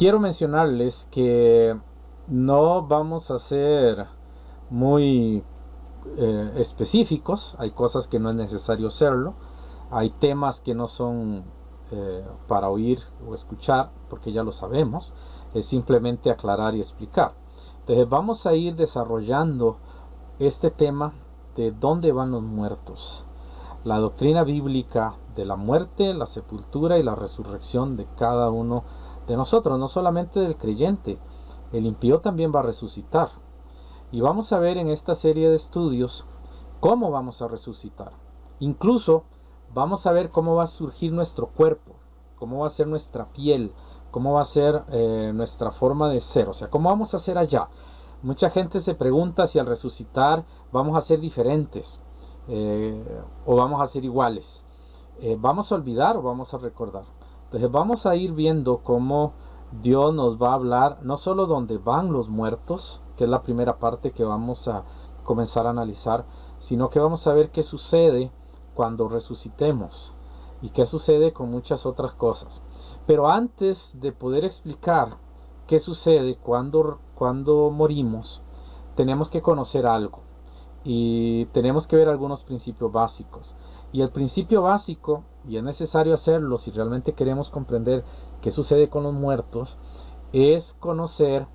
Quiero mencionarles que no vamos a ser muy específicos. Hay cosas que no es necesario serlo. Hay temas que no son para oír o escuchar porque ya lo sabemos. Es simplemente aclarar y explicar. Entonces vamos a ir desarrollando este tema de dónde van los muertos. La doctrina bíblica de la muerte, la sepultura y la resurrección de cada uno de nosotros, no solamente del creyente. El impío también va a resucitar. Y vamos a ver en esta serie de estudios cómo vamos a resucitar. Incluso vamos a ver cómo va a surgir nuestro cuerpo, cómo va a ser nuestra piel, cómo va a ser nuestra forma de ser, o sea, cómo vamos a ser allá. Mucha gente se pregunta si al resucitar vamos a ser diferentes o vamos a ser iguales. ¿Vamos a olvidar o vamos a recordar? Entonces vamos a ir viendo cómo Dios nos va a hablar, no solo dónde van los muertos, que es la primera parte que vamos a comenzar a analizar, sino que vamos a ver qué sucede cuando resucitemos y qué sucede con muchas otras cosas. Pero antes de poder explicar qué sucede cuando morimos, tenemos que conocer algo y tenemos que ver algunos principios básicos. Y el principio básico, y es necesario hacerlo si realmente queremos comprender qué sucede con los muertos, es conocer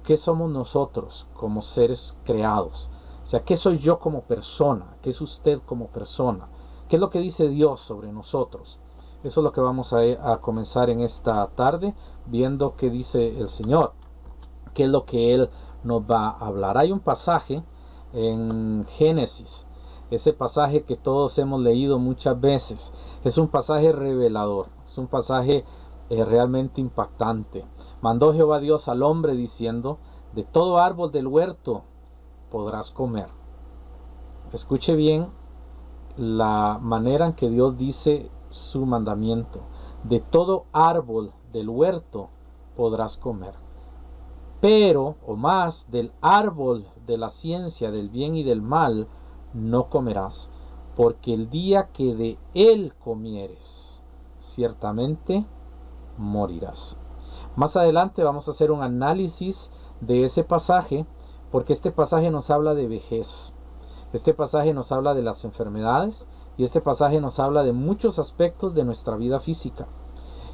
qué somos nosotros como seres creados. O sea, qué soy yo como persona, qué es usted como persona, qué es lo que dice Dios sobre nosotros. Eso es lo que vamos a comenzar en esta tarde, viendo qué dice el Señor, qué es lo que Él nos va a hablar. Hay un pasaje en Génesis, ese pasaje que todos hemos leído muchas veces. Es un pasaje revelador, es un pasaje realmente impactante. Mandó Jehová Dios al hombre diciendo: de todo árbol del huerto podrás comer. Escuche bien la manera en que Dios dice su mandamiento. De todo árbol del huerto podrás comer. Pero, o más, del árbol de la ciencia del bien y del mal no comerás, porque el día que de él comieres, ciertamente morirás. Más adelante vamos a hacer un análisis de ese pasaje, porque este pasaje nos habla de vejez. Este pasaje nos habla de las enfermedades y este pasaje nos habla de muchos aspectos de nuestra vida física.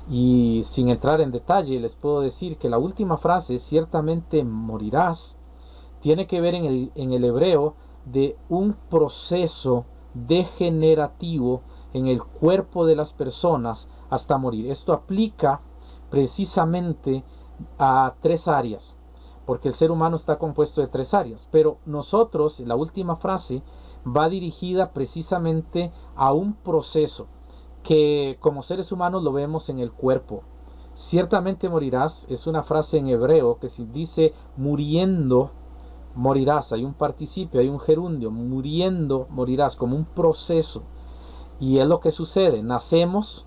Y sin entrar en detalle, les puedo decir que la última frase, ciertamente morirás, tiene que ver en el hebreo de un proceso degenerativo en el cuerpo de las personas hasta morir. Esto aplica precisamente a tres áreas, porque el ser humano está compuesto de tres áreas, pero nosotros, la última frase, va dirigida precisamente a un proceso que como seres humanos lo vemos en el cuerpo. Ciertamente morirás es una frase en hebreo que se dice muriendo morirás. Hay un participio, hay un gerundio, muriendo morirás, como un proceso. Y es lo que sucede. Nacemos,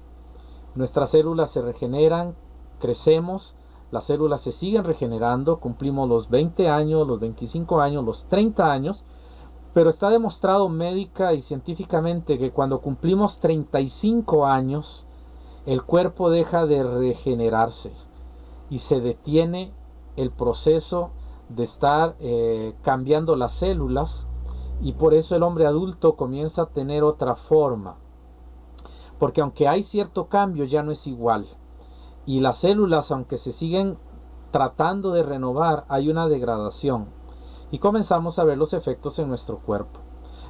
nuestras células se regeneran, crecemos, las células se siguen regenerando, cumplimos los 20 años, los 25 años, los 30 años, pero está demostrado médica y científicamente que cuando cumplimos 35 años, el cuerpo deja de regenerarse y se detiene el proceso de estar cambiando las células, y por eso el hombre adulto comienza a tener otra forma, porque aunque hay cierto cambio ya no es igual, y las células, aunque se siguen tratando de renovar, hay una degradación y comenzamos a ver los efectos en nuestro cuerpo.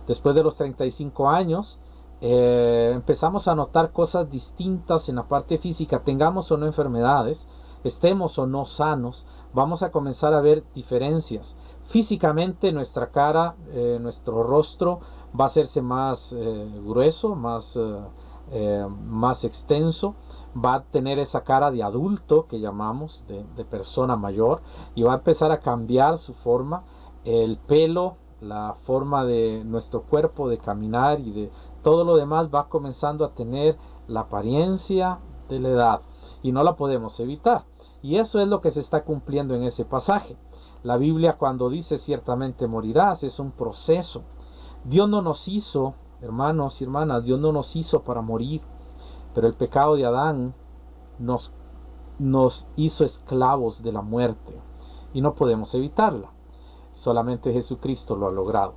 Después de los 35 años empezamos a notar cosas distintas en la parte física, tengamos o no enfermedades, estemos o no sanos, vamos a comenzar a ver diferencias. Físicamente nuestra cara, nuestro rostro va a hacerse más grueso, más extenso, va a tener esa cara de adulto que llamamos, de persona mayor, y va a empezar a cambiar su forma, el pelo, la forma de nuestro cuerpo de caminar y de todo lo demás va comenzando a tener la apariencia de la edad y no la podemos evitar. Y eso es lo que se está cumpliendo en ese pasaje. La Biblia, cuando dice ciertamente morirás, es un proceso. Dios no nos hizo, hermanos y hermanas, Dios no nos hizo para morir, pero el pecado de Adán nos nos hizo esclavos de la muerte y no podemos evitarla. Solamente Jesucristo lo ha logrado.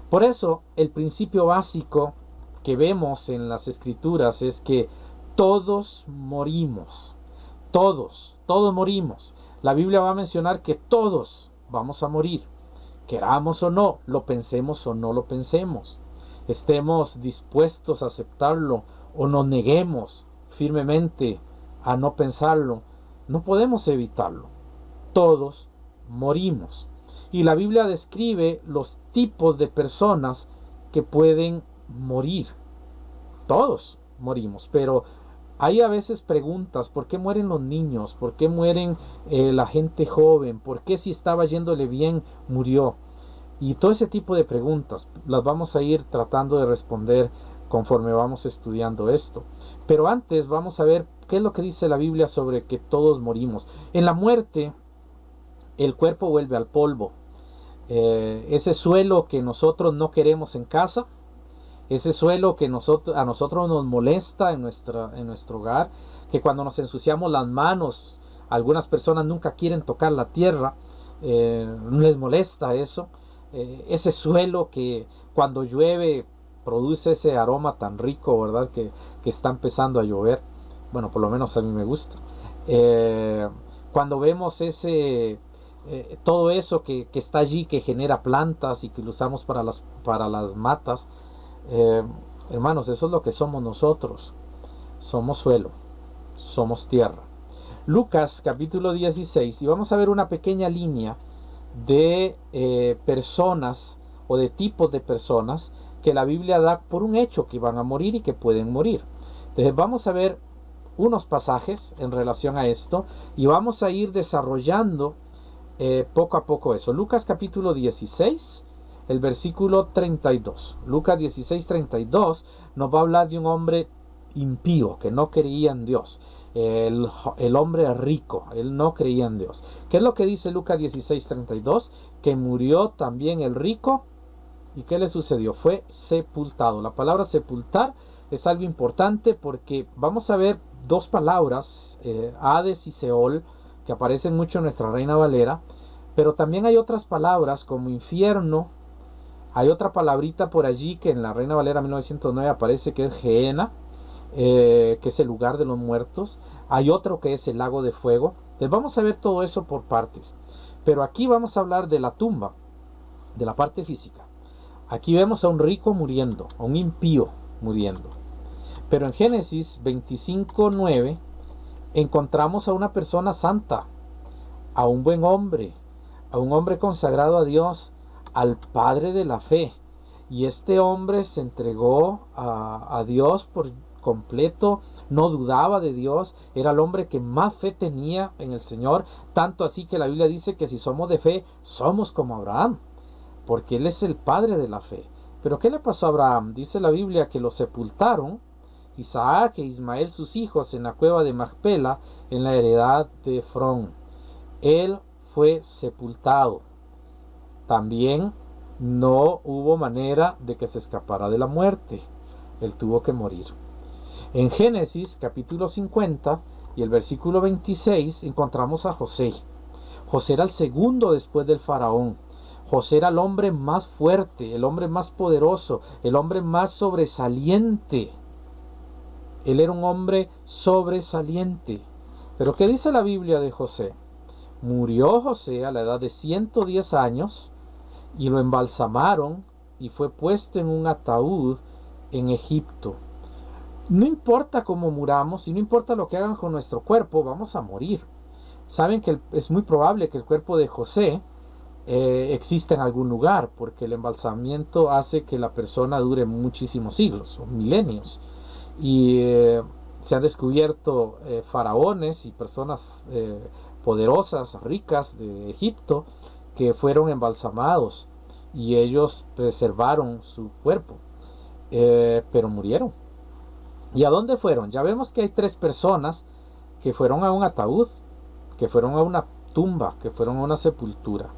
Por eso, el principio básico que vemos en las Escrituras es que todos morimos. Todos morimos. La Biblia va a mencionar que todos vamos a morir. Queramos o no, lo pensemos o no lo pensemos. Estemos dispuestos a aceptarlo o nos neguemos firmemente a no pensarlo. No podemos evitarlo. Todos morimos. Y la Biblia describe los tipos de personas que pueden morir. Todos morimos, pero hay a veces preguntas: ¿por qué mueren los niños? ¿Por qué mueren la gente joven? ¿Por qué si estaba yéndole bien murió? Y todo ese tipo de preguntas las vamos a ir tratando de responder conforme vamos estudiando esto. Pero antes vamos a ver qué es lo que dice la Biblia sobre que todos morimos. En la muerte, el cuerpo vuelve al polvo. Ese suelo que nosotros no queremos en casa, ese suelo que a nosotros nos molesta en nuestro hogar, que cuando nos ensuciamos las manos, algunas personas nunca quieren tocar la tierra, no les molesta eso. Ese suelo que cuando llueve produce ese aroma tan rico, ¿verdad? Que está empezando a llover. Bueno, por lo menos a mí me gusta. Cuando vemos todo eso que está allí, que genera plantas y que lo usamos para las matas, hermanos, eso es lo que somos nosotros. Somos suelo, somos tierra. Lucas capítulo 16, y vamos a ver una pequeña línea de personas o de tipos de personas que la Biblia da por un hecho que van a morir y que pueden morir. Entonces vamos a ver unos pasajes en relación a esto y vamos a ir desarrollando poco a poco eso. Lucas capítulo 16, el versículo 32. Lucas 16, 32 nos va a hablar de un hombre impío que no creía en Dios. El hombre rico, él no creía en Dios. ¿Qué es lo que dice Lucas 16, 32? Que murió también el rico. ¿Y qué le sucedió? Fue sepultado. La palabra sepultar es algo importante porque vamos a ver dos palabras, Hades y Seol, que aparecen mucho en nuestra Reina Valera, pero también hay otras palabras como infierno. Hay otra palabrita por allí que en la Reina Valera 1909 aparece, que es Gehenna, que es el lugar de los muertos. Hay otro que es el lago de fuego. Entonces vamos a ver todo eso por partes, pero aquí vamos a hablar de la tumba, de la parte física. Aquí vemos a un rico muriendo, a un impío muriendo, pero en Génesis 25:9 encontramos a una persona santa, a un buen hombre, a un hombre consagrado a Dios, al padre de la fe. Y este hombre se entregó a Dios por completo, no dudaba de Dios, era el hombre que más fe tenía en el Señor, tanto así que la Biblia dice que si somos de fe, somos como Abraham, porque él es el padre de la fe. Pero ¿qué le pasó a Abraham? Dice la Biblia que lo sepultaron, Isaac e Ismael sus hijos, en la cueva de Macpela, en la heredad de Efrón. Él fue sepultado. También no hubo manera de que se escapara de la muerte. Él tuvo que morir. En Génesis capítulo 50 y el versículo 26 encontramos a José. José era el segundo después del faraón. José era el hombre más fuerte, el hombre más poderoso, el hombre más sobresaliente. Él era un hombre sobresaliente. Pero ¿qué dice la Biblia de José? Murió José a la edad de 110 años y lo embalsamaron y fue puesto en un ataúd en Egipto. No importa cómo muramos y no importa lo que hagan con nuestro cuerpo, vamos a morir. Saben que es muy probable que el cuerpo de José exista en algún lugar, porque el embalsamiento hace que la persona dure muchísimos siglos o milenios. Y se han descubierto faraones y personas poderosas, ricas de Egipto, que fueron embalsamados y ellos preservaron su cuerpo, pero murieron. ¿Y a dónde fueron? Ya vemos que hay tres personas que fueron a un ataúd, que fueron a una tumba, que fueron a una sepultura.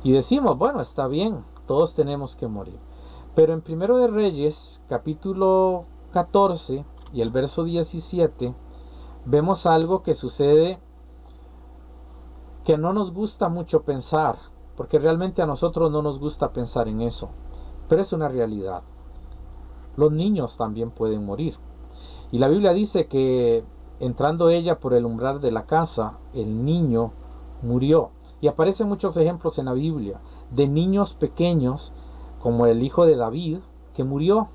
Y decimos, bueno, está bien, todos tenemos que morir. Pero en Primero de Reyes, capítulo 14 y el verso 17, vemos algo que sucede que no nos gusta mucho pensar, porque realmente a nosotros no nos gusta pensar en eso, pero es una realidad. Los niños también pueden morir. Y la Biblia dice que entrando ella por el umbral de la casa, el niño murió. Y aparecen muchos ejemplos en la Biblia de niños pequeños, como el hijo de David, que murió,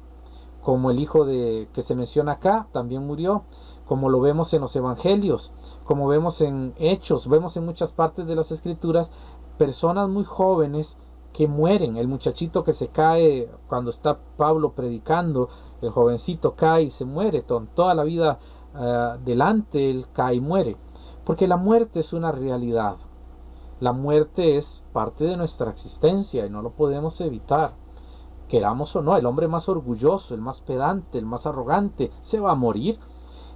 como el hijo de que se menciona acá, también murió, como lo vemos en los evangelios, como vemos en Hechos, vemos en muchas partes de las escrituras, personas muy jóvenes que mueren. El muchachito que se cae cuando está Pablo predicando, el jovencito cae y se muere, toda la vida delante él cae y muere, porque la muerte es una realidad. La muerte es parte de nuestra existencia y no lo podemos evitar, queramos o no. El hombre más orgulloso, el más pedante, el más arrogante, se va a morir.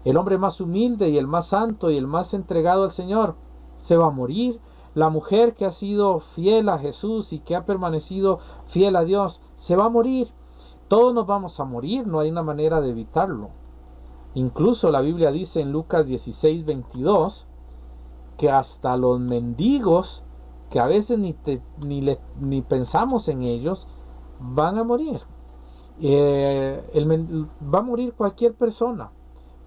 El hombre más humilde y el más santo y el más entregado al Señor, se va a morir. La mujer que ha sido fiel a Jesús y que ha permanecido fiel a Dios, se va a morir. Todos nos vamos a morir, no hay una manera de evitarlo. Incluso la Biblia dice en Lucas 16:22 que hasta los mendigos, que a veces ni pensamos en ellos, van a morir. Va a morir cualquier persona,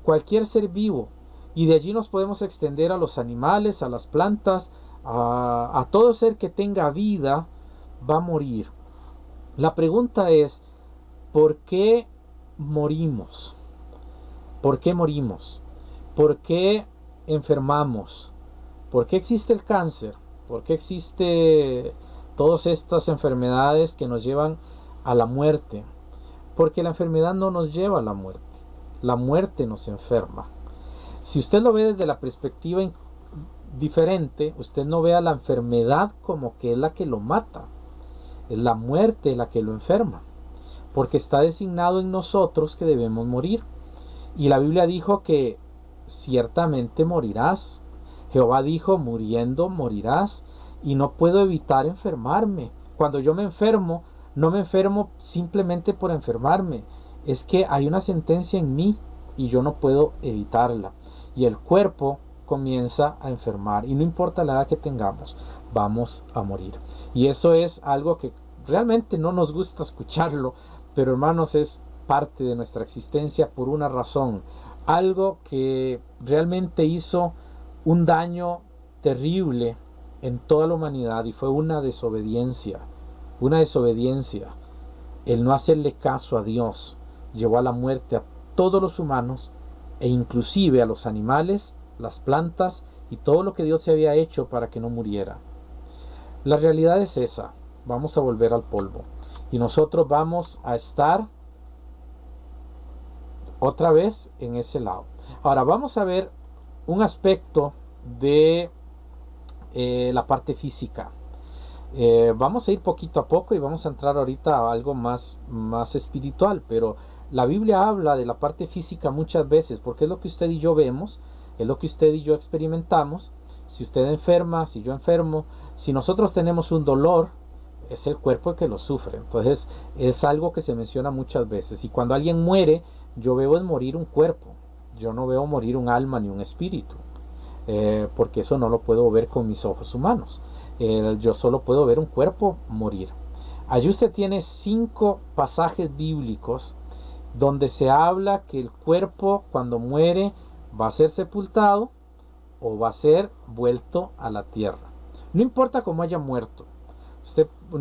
cualquier ser vivo, y de allí nos podemos extender a los animales, a las plantas, a todo ser que tenga vida, va a morir. La pregunta es, ¿por qué morimos? ¿Por qué morimos? ¿Por qué enfermamos? ¿Por qué existe el cáncer? ¿Por qué existe todas estas enfermedades que nos llevan a la muerte? Porque la enfermedad no nos lleva a la muerte nos enferma. Si usted lo ve desde la perspectiva diferente, usted no ve a la enfermedad como que es la que lo mata, es la muerte la que lo enferma, porque está designado en nosotros que debemos morir. Y la Biblia dijo que ciertamente morirás. Jehová dijo, muriendo morirás, y no puedo evitar enfermarme. Cuando yo me enfermo, no me enfermo simplemente por enfermarme, es que hay una sentencia en mí y yo no puedo evitarla. Y el cuerpo comienza a enfermar, y no importa la edad que tengamos, vamos a morir. Y eso es algo que realmente no nos gusta escucharlo, pero hermanos, es parte de nuestra existencia por una razón. Algo que realmente hizo un daño terrible en toda la humanidad, y fue una desobediencia. El no hacerle caso a Dios llevó a la muerte a todos los humanos, e inclusive a los animales, las plantas y todo lo que Dios se había hecho para que no muriera. La realidad es esa. Vamos a volver al polvo, y nosotros vamos a estar otra vez en ese lado. Ahora vamos a ver un aspecto de la parte física. Vamos a ir poquito a poco y vamos a entrar ahorita a algo más espiritual, pero la Biblia habla de la parte física muchas veces, porque es lo que usted y yo vemos, es lo que usted y yo experimentamos. Si usted enferma, si yo enfermo, si nosotros tenemos un dolor, es el cuerpo el que lo sufre. Entonces es algo que se menciona muchas veces. Y cuando alguien muere, yo veo es morir un cuerpo, yo no veo morir un alma ni un espíritu, porque eso no lo puedo ver con mis ojos humanos. Yo solo puedo ver un cuerpo morir. Allí usted tiene 5 pasajes bíblicos donde se habla que el cuerpo cuando muere va a ser sepultado o va a ser vuelto a la tierra. No importa cómo haya muerto.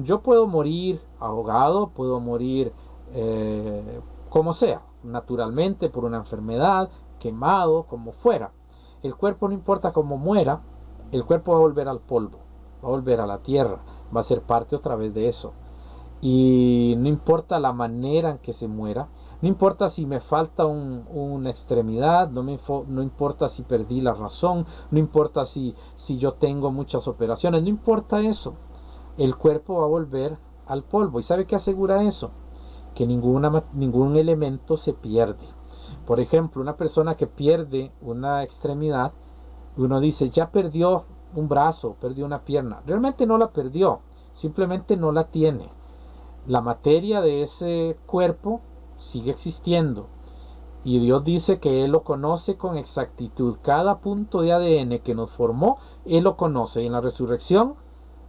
Yo puedo morir ahogado, puedo morir como sea, naturalmente, por una enfermedad, quemado, como fuera. El cuerpo, no importa cómo muera, el cuerpo va a volver al polvo, va a volver a la tierra, va a ser parte otra vez de eso. Y no importa la manera en que se muera, no importa si me falta una extremidad, no importa si perdí la razón, no importa si yo tengo muchas operaciones, no importa eso. El cuerpo va a volver al polvo. ¿Y sabe qué asegura eso? Que ningún elemento se pierde. Por ejemplo, una persona que pierde una extremidad, uno dice, ya perdió un brazo, perdió una pierna. Realmente no la perdió, simplemente no la tiene. La materia de ese cuerpo sigue existiendo, Y Dios dice que Él lo conoce con exactitud. Cada punto de ADN que nos formó, Él lo conoce. Y en la resurrección,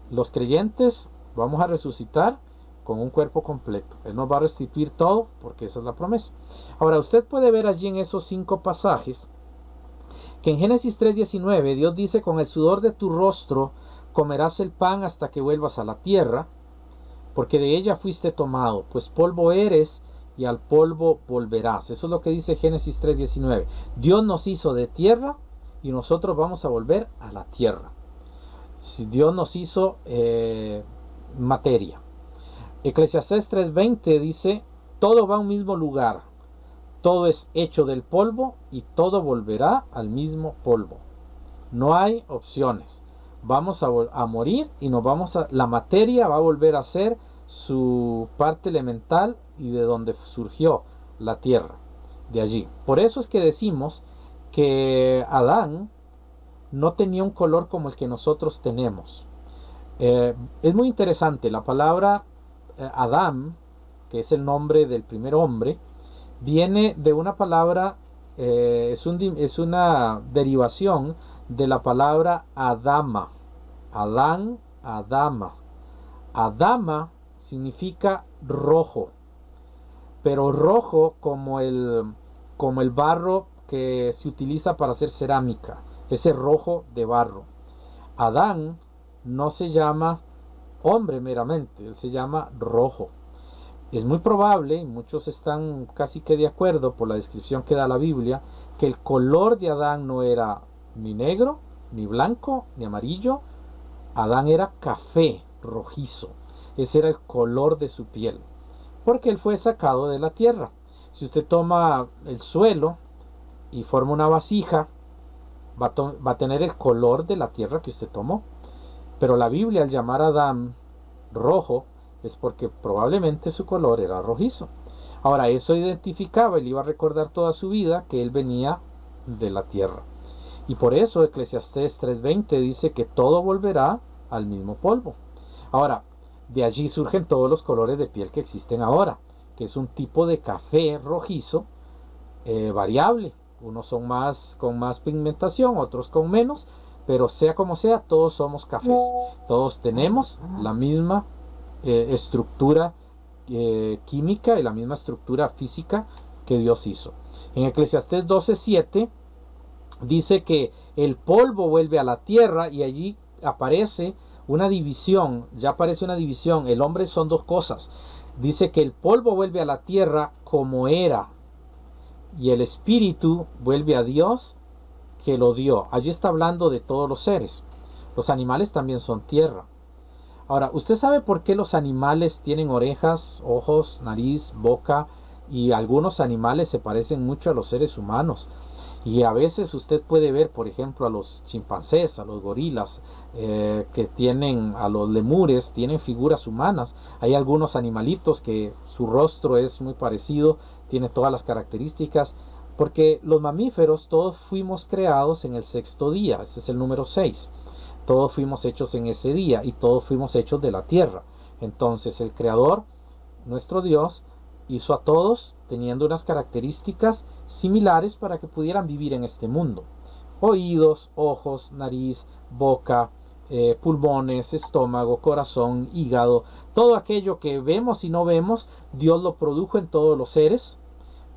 los creyentes vamos a resucitar con un cuerpo completo. Él nos va a restituir todo, porque esa es la promesa. Ahora, usted puede ver allí en esos 5 pasajes que en Génesis 3:19 Dios dice: con el sudor de tu rostro comerás el pan hasta que vuelvas a la tierra, porque de ella fuiste tomado, pues polvo eres y al polvo volverás. Eso es lo que dice Génesis 3:19. Dios nos hizo de tierra y nosotros vamos a volver a la tierra. Si Dios nos hizo materia. Eclesiastés 3:20 dice: todo va a un mismo lugar, todo es hecho del polvo y todo volverá al mismo polvo. No hay opciones. Vamos a morir y la materia va a volver a ser su parte elemental y de donde surgió la tierra, de allí. Por eso es que decimos que Adán no tenía un color como el que nosotros tenemos. Es muy interesante, la palabra Adán, que es el nombre del primer hombre, viene de una palabra, es una derivación de la palabra Adama. Adán, Adama. Adama significa rojo, pero rojo como el barro que se utiliza para hacer cerámica, ese rojo de barro. Adán no se llama hombre meramente, él se llama rojo. Es muy probable, y muchos están casi que de acuerdo por la descripción que da la Biblia, que el color de Adán no era ni negro, ni blanco, ni amarillo. Adán era café, rojizo. Ese era el color de su piel, porque él fue sacado de la tierra. Si usted toma el suelo y forma una vasija, va a tener el color de la tierra que usted tomó. Pero la Biblia, al llamar a Adán rojo, es porque probablemente su color era rojizo. Ahora, eso identificaba, él iba a recordar toda su vida que él venía de la tierra. Y por eso Eclesiastés 3:20 dice que todo volverá al mismo polvo. Ahora, de allí surgen todos los colores de piel que existen ahora, que es un tipo de café rojizo variable. Unos son con más pigmentación, otros con menos, pero sea como sea, todos somos cafés. Todos tenemos la misma estructura química y la misma estructura física que Dios hizo. En Eclesiastés 12:7 dice que el polvo vuelve a la tierra, y allí aparece una división, ya aparece una división. El hombre son dos cosas. Dice que el polvo vuelve a la tierra como era, y el espíritu vuelve a Dios que lo dio. Allí está hablando de todos los seres. Los animales también son tierra. Ahora, ¿usted sabe por qué los animales tienen orejas, ojos, nariz, boca? Y algunos animales se parecen mucho a los seres humanos. Y a veces usted puede ver, por ejemplo, a los chimpancés, a los gorilas, a los lemures, tienen figuras humanas. Hay algunos animalitos que su rostro es muy parecido, tiene todas las características, porque los mamíferos todos fuimos creados en el 6.º día, ese es el número 6. Todos fuimos hechos en ese día y todos fuimos hechos de la tierra. Entonces el Creador, nuestro Dios, hizo a todos teniendo unas características similares para que pudieran vivir en este mundo. Oídos, ojos, nariz, boca, pulmones, estómago, corazón, hígado, todo aquello que vemos y no vemos, Dios lo produjo en todos los seres,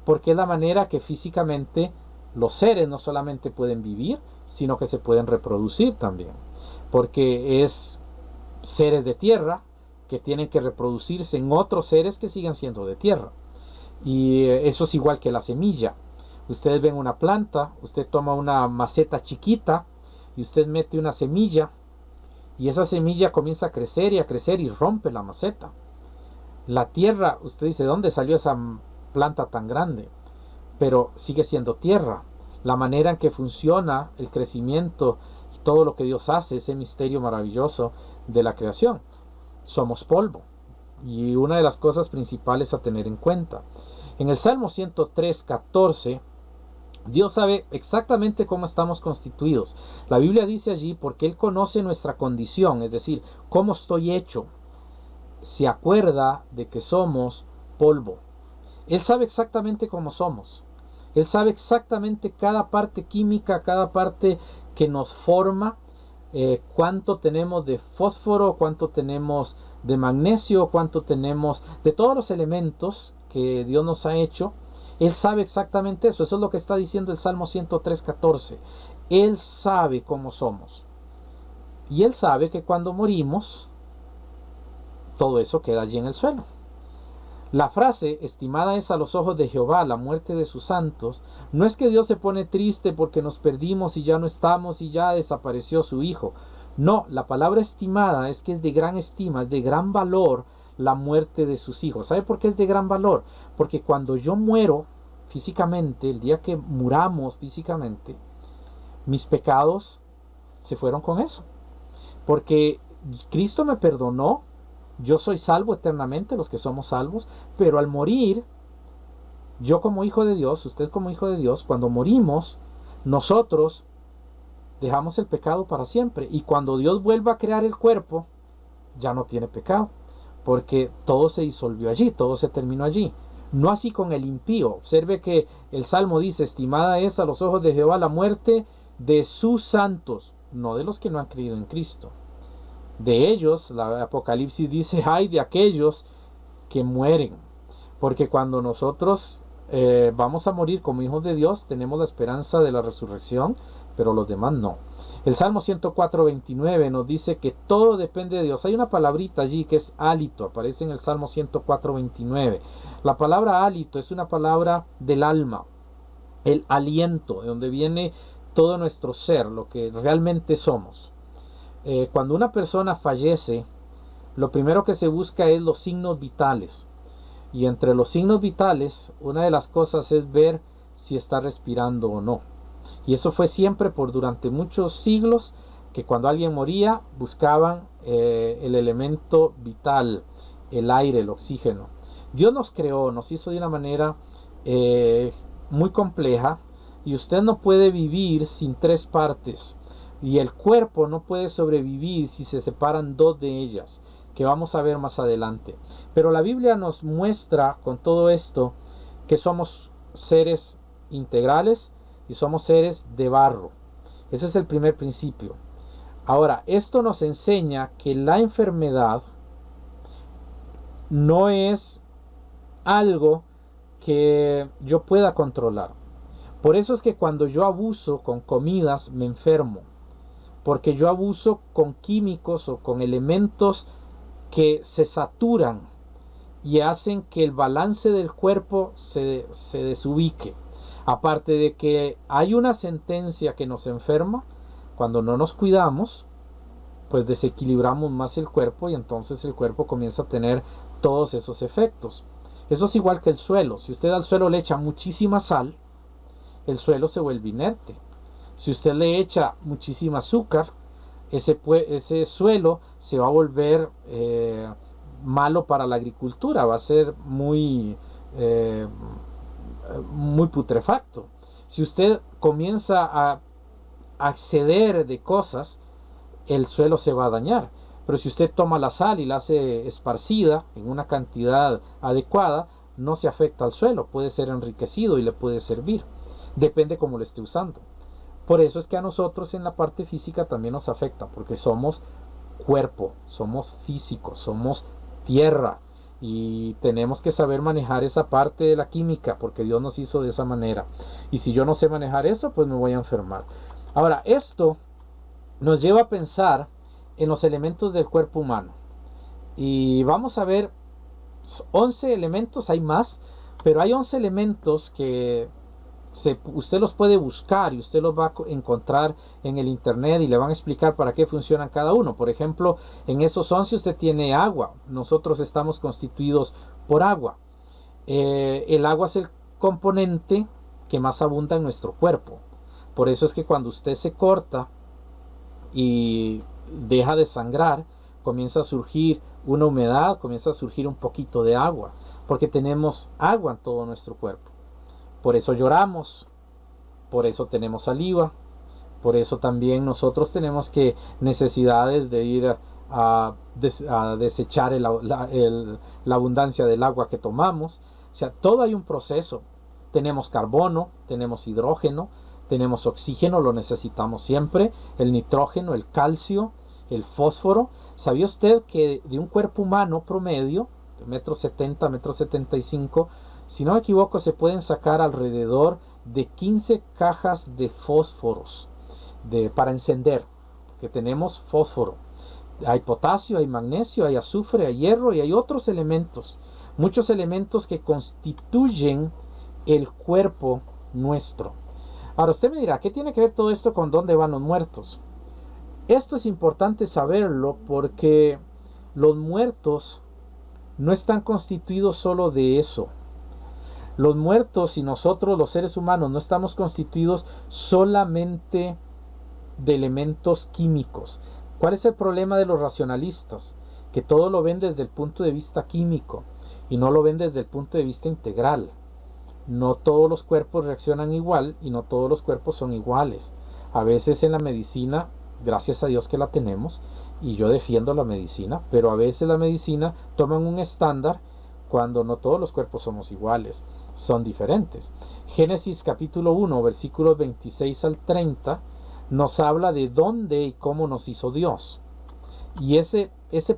porque es la manera que físicamente los seres no solamente pueden vivir, sino que se pueden reproducir también, porque es seres de tierra que tienen que reproducirse en otros seres que sigan siendo de tierra. Y eso es igual que la semilla. Ustedes ven una planta, usted toma una maceta chiquita y usted mete una semilla, y esa semilla comienza a crecer y rompe la maceta. La tierra, usted dice, ¿dónde salió esa planta tan grande? Pero sigue siendo tierra. La manera en que funciona el crecimiento y todo lo que Dios hace, ese misterio maravilloso de la creación. Somos polvo, y una de las cosas principales a tener en cuenta. En el Salmo 103:14, Dios sabe exactamente cómo estamos constituidos. La Biblia dice allí, porque Él conoce nuestra condición, es decir, cómo estoy hecho. Se acuerda de que somos polvo. Él sabe exactamente cómo somos. Él sabe exactamente cada parte química, cada parte que nos forma, cuánto tenemos de fósforo, cuánto tenemos de magnesio, cuánto tenemos de todos los elementos que Dios nos ha hecho. Él sabe exactamente eso. Eso es lo que está diciendo el Salmo 103:14. Él sabe cómo somos. Y Él sabe que cuando morimos, todo eso queda allí en el suelo. La frase, estimada es a los ojos de Jehová la muerte de sus santos, no es que Dios se pone triste porque nos perdimos y ya no estamos y ya desapareció su Hijo. No, la palabra estimada es que es de gran estima, es de gran valor la muerte de sus hijos. ¿Sabe por qué es de gran valor? Porque cuando yo muero físicamente, el día que muramos físicamente, mis pecados se fueron con eso. Porque Cristo me perdonó. Yo soy salvo eternamente, los que somos salvos, pero al morir, yo como hijo de Dios, usted como hijo de Dios, cuando morimos, nosotros dejamos el pecado para siempre. Y cuando Dios vuelva a crear el cuerpo, ya no tiene pecado, porque todo se disolvió allí, todo se terminó allí. No así con el impío. Observe que el Salmo dice, estimada es a los ojos de Jehová la muerte de sus santos, no de los que no han creído en Cristo. De ellos, la Apocalipsis dice, ay de aquellos que mueren. Porque cuando nosotros vamos a morir como hijos de Dios, tenemos la esperanza de la resurrección, pero los demás no. El Salmo 104:29 nos dice que todo depende de Dios. Hay una palabrita allí que es hálito, aparece en el Salmo 104:29. La palabra hálito es una palabra del alma, el aliento, de donde viene todo nuestro ser, lo que realmente somos. Cuando una persona fallece, lo primero que se busca es los signos vitales. Y entre los signos vitales, una de las cosas es ver si está respirando o no. Y eso fue siempre durante muchos siglos, que cuando alguien moría buscaban el elemento vital, el aire, el oxígeno. Dios nos creó, nos hizo de una manera muy compleja, y usted no puede vivir sin tres partes. Y el cuerpo no puede sobrevivir si se separan dos de ellas, que vamos a ver más adelante. Pero la Biblia nos muestra con todo esto que somos seres integrales y somos seres de barro. Ese es el primer principio. Ahora, esto nos enseña que la enfermedad no es algo que yo pueda controlar. Por eso es que cuando yo abuso con comidas me enfermo. Porque yo abuso con químicos o con elementos que se saturan y hacen que el balance del cuerpo se desubique. Aparte de que hay una sentencia que nos enferma, cuando no nos cuidamos, pues desequilibramos más el cuerpo y entonces el cuerpo comienza a tener todos esos efectos. Eso es igual que el suelo. Si usted al suelo le echa muchísima sal, el suelo se vuelve inerte. Si usted le echa muchísima azúcar, ese suelo se va a volver malo para la agricultura, va a ser muy putrefacto. Si usted comienza a acceder de cosas, el suelo se va a dañar. Pero si usted toma la sal y la hace esparcida en una cantidad adecuada, no se afecta al suelo, puede ser enriquecido y le puede servir. Depende cómo lo esté usando. Por eso es que a nosotros en la parte física también nos afecta, porque somos cuerpo, somos físicos, somos tierra, y tenemos que saber manejar esa parte de la química, porque Dios nos hizo de esa manera. Y si yo no sé manejar eso, pues me voy a enfermar. Ahora, esto nos lleva a pensar en los elementos del cuerpo humano. Y vamos a ver 11 elementos, hay más, pero hay 11 elementos que usted los puede buscar y usted los va a encontrar en el internet y le van a explicar para qué funcionan cada uno. Por ejemplo, en esos 11 usted tiene agua. Nosotros estamos constituidos por agua. El agua es el componente que más abunda en nuestro cuerpo. Por eso es que cuando usted se corta y deja de sangrar, comienza a surgir una humedad, comienza a surgir un poquito de agua, porque tenemos agua en todo nuestro cuerpo. Por eso lloramos, por eso tenemos saliva, por eso también nosotros tenemos necesidades de ir a desechar la abundancia del agua que tomamos. O sea, todo hay un proceso. Tenemos carbono, tenemos hidrógeno, tenemos oxígeno, lo necesitamos siempre, el nitrógeno, el calcio, el fósforo. ¿Sabía usted que de un cuerpo humano promedio, de 1,70 m, 1,75 m, si no me equivoco, se pueden sacar alrededor de 15 cajas de fósforos para encender, que tenemos fósforo? Hay potasio, hay magnesio, hay azufre, hay hierro y hay otros elementos, muchos elementos que constituyen el cuerpo nuestro. Ahora usted me dirá, ¿qué tiene que ver todo esto con dónde van los muertos? Esto es importante saberlo porque los muertos no están constituidos solo de eso. Los muertos y nosotros, los seres humanos, no estamos constituidos solamente de elementos químicos. ¿Cuál es el problema de los racionalistas? Que todo lo ven desde el punto de vista químico y no lo ven desde el punto de vista integral. No todos los cuerpos reaccionan igual y no todos los cuerpos son iguales. A veces en la medicina, gracias a Dios que la tenemos, y yo defiendo la medicina, pero a veces la medicina toman un estándar cuando no todos los cuerpos somos iguales, son diferentes. Génesis capítulo 1, versículos 26 al 30, nos habla de dónde y cómo nos hizo Dios. Y ese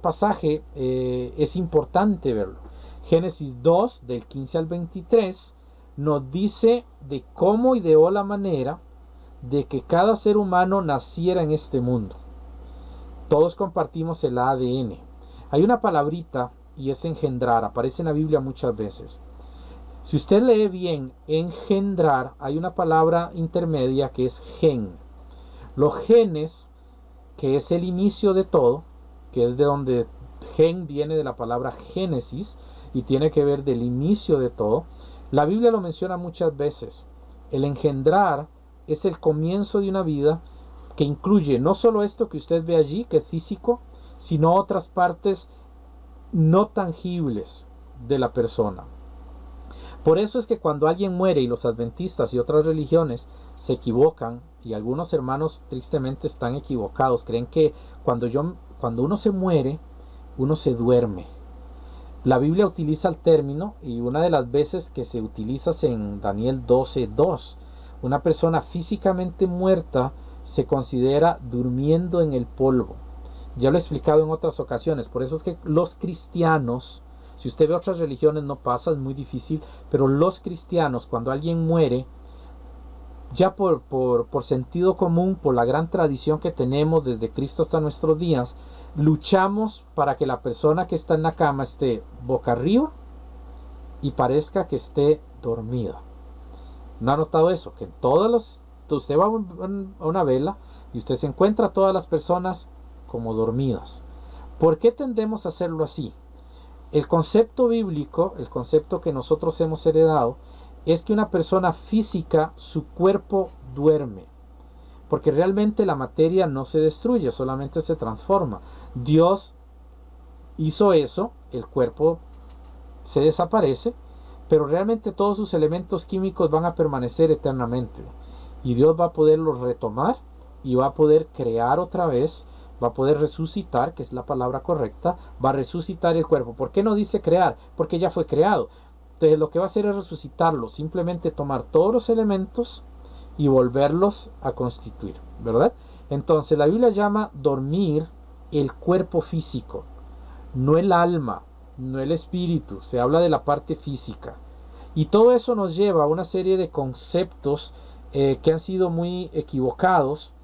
pasaje es importante verlo. Génesis 2, del 15 al 23, nos dice de cómo ideó la manera de que cada ser humano naciera en este mundo. Todos compartimos el ADN. Hay una palabrita y es engendrar, aparece en la Biblia muchas veces. Si usted lee bien, engendrar, hay una palabra intermedia que es gen. Los genes, que es el inicio de todo, que es de donde gen viene de la palabra Génesis y tiene que ver del inicio de todo, la Biblia lo menciona muchas veces. El engendrar es el comienzo de una vida que incluye no solo esto que usted ve allí, que es físico, sino otras partes no tangibles de la persona. Por eso es que cuando alguien muere, y los adventistas y otras religiones se equivocan, y algunos hermanos tristemente están equivocados, creen que cuando uno se muere, uno se duerme. La Biblia utiliza el término, y una de las veces que se utiliza es en Daniel 12:2. Una persona físicamente muerta se considera durmiendo en el polvo. Ya lo he explicado en otras ocasiones, por eso es que los cristianos, si usted ve otras religiones no pasa, es muy difícil, pero los cristianos, cuando alguien muere, ya por sentido común, por la gran tradición que tenemos desde Cristo hasta nuestros días, luchamos para que la persona que está en la cama esté boca arriba y parezca que esté dormida. ¿No ha notado eso? Que usted va a una vela y usted se encuentra a todas las personas como dormidas. ¿Por qué tendemos a hacerlo así? El concepto bíblico, el concepto que nosotros hemos heredado, es que una persona física, su cuerpo duerme. Porque realmente la materia no se destruye, solamente se transforma. Dios hizo eso, el cuerpo se desaparece, pero realmente todos sus elementos químicos van a permanecer eternamente. Y Dios va a poderlos retomar y va a poder crear otra vez, va a poder resucitar, que es la palabra correcta, va a resucitar el cuerpo. ¿Por qué no dice crear? Porque ya fue creado. Entonces lo que va a hacer es resucitarlo, simplemente tomar todos los elementos y volverlos a constituir, ¿verdad? Entonces la Biblia llama dormir el cuerpo físico, no el alma, no el espíritu, se habla de la parte física. Y todo eso nos lleva a una serie de conceptos que han sido muy equivocados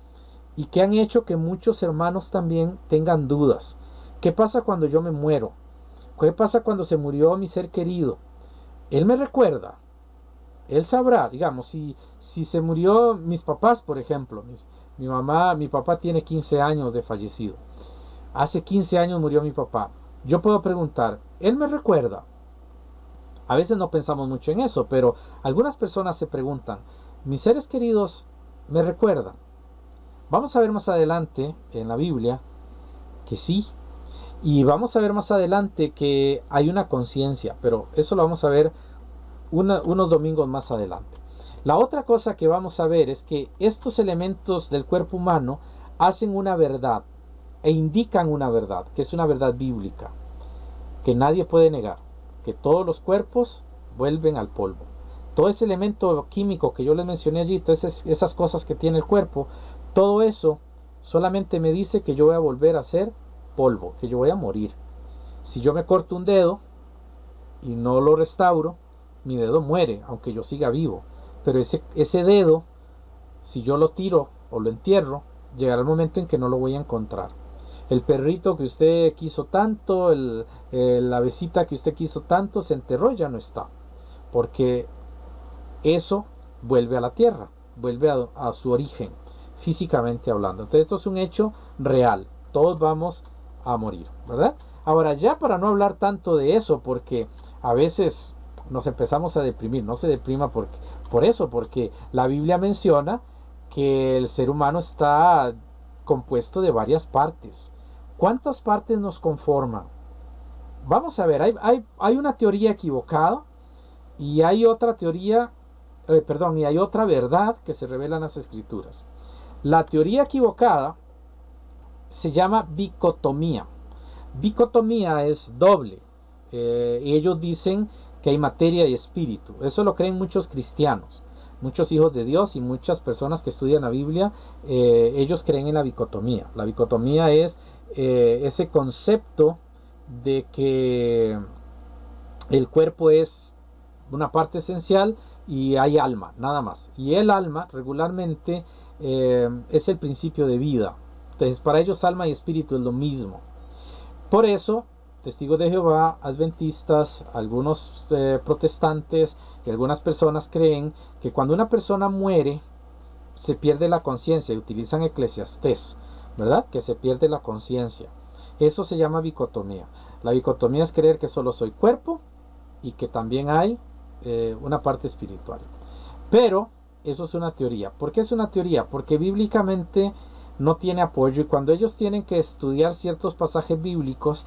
y que han hecho que muchos hermanos también tengan dudas. ¿Qué pasa cuando yo me muero? ¿Qué pasa cuando se murió mi ser querido? Él me recuerda, él sabrá, digamos, si se murió mis papás, por ejemplo, mi papá tiene 15 años de fallecido. Hace 15 años murió mi papá. Yo puedo preguntar, ¿él me recuerda? A veces no pensamos mucho en eso, pero algunas personas se preguntan, ¿mis seres queridos me recuerdan? Vamos a ver más adelante en la Biblia que sí. Y vamos a ver más adelante que hay una conciencia, pero eso lo vamos a ver unos domingos más adelante. La otra cosa que vamos a ver es que estos elementos del cuerpo humano hacen una verdad e indican una verdad, que es una verdad bíblica, que nadie puede negar, que todos los cuerpos vuelven al polvo. todo ese elemento químico que yo les mencioné allí, todas esas cosas que tiene el cuerpo, todo eso solamente me dice que yo voy a volver a ser polvo, que yo voy a morir. Si yo me corto un dedo y no lo restauro, mi dedo muere, aunque yo siga vivo. Pero ese dedo, si yo lo tiro o lo entierro, llegará el momento en que no lo voy a encontrar. El perrito que usted quiso tanto, la avecita que usted quiso tanto, se enterró y ya no está. Porque eso vuelve a la tierra, vuelve a su origen, físicamente hablando. Entonces esto es un hecho real. Todos vamos a morir, ¿verdad? Ahora, ya para no hablar tanto de eso, porque a veces nos empezamos a deprimir. No se deprima por eso, porque la Biblia menciona que el ser humano está compuesto de varias partes. ¿Cuántas partes nos conforman? Vamos a ver, hay una teoría equivocada y hay otra teoría, y hay otra verdad que se revela en las Escrituras. La teoría equivocada se llama bicotomía. Bicotomía es doble. Ellos dicen que hay materia y espíritu. Eso lo creen muchos cristianos, muchos hijos de Dios y muchas personas que estudian la Biblia. Ellos creen en la bicotomía. La bicotomía es ese concepto de que el cuerpo es una parte esencial y hay alma, nada más. Y el alma regularmente es el principio de vida. Entonces para ellos alma y espíritu es lo mismo. Por eso Testigos de Jehová, adventistas, algunos protestantes y algunas personas creen que cuando una persona muere se pierde la conciencia, y utilizan Eclesiastés, ¿verdad? Que se pierde la conciencia. Eso se llama bicotomía. La bicotomía es creer que solo soy cuerpo y que también hay una parte espiritual. Pero eso es una teoría. ¿Por qué es una teoría? Porque bíblicamente no tiene apoyo, y cuando ellos tienen que estudiar ciertos pasajes bíblicos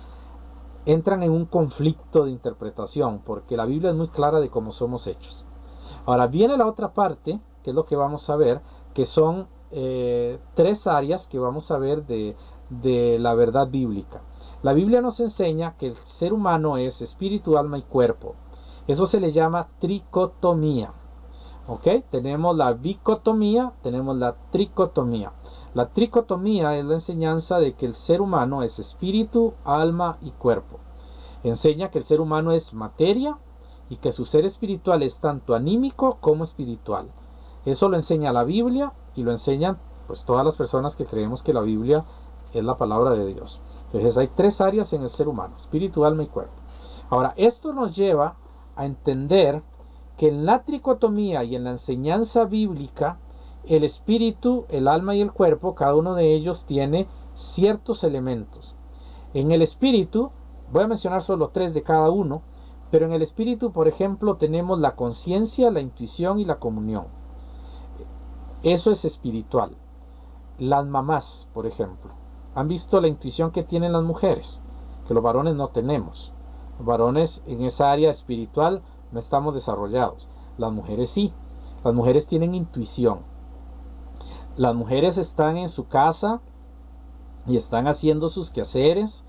entran en un conflicto de interpretación, porque la Biblia es muy clara de cómo somos hechos. Ahora viene la otra parte, que es lo que vamos a ver, que son tres áreas que vamos a ver de la verdad bíblica. La Biblia nos enseña que el ser humano es espíritu, alma y cuerpo. Eso se le llama tricotomía. ¿Ok? Tenemos la bicotomía, tenemos la tricotomía. La tricotomía es la enseñanza de que el ser humano es espíritu, alma y cuerpo. Enseña que el ser humano es materia y que su ser espiritual es tanto anímico como espiritual. Eso lo enseña la Biblia y lo enseñan pues todas las personas que creemos que la Biblia es la palabra de Dios. Entonces hay tres áreas en el ser humano: espíritu, alma y cuerpo. Ahora, esto nos lleva a entender que en la tricotomía y en la enseñanza bíblica, el espíritu, el alma y el cuerpo, cada uno de ellos tiene ciertos elementos. En el espíritu, voy a mencionar solo tres de cada uno, pero en el espíritu, por ejemplo, tenemos la conciencia, la intuición y la comunión. Eso es espiritual. Las mamás, por ejemplo, han visto la intuición que tienen las mujeres, que los varones no tenemos. Los varones en esa área espiritual no estamos desarrollados. Las mujeres sí. Las mujeres tienen intuición. Las mujeres están en su casa y están haciendo sus quehaceres,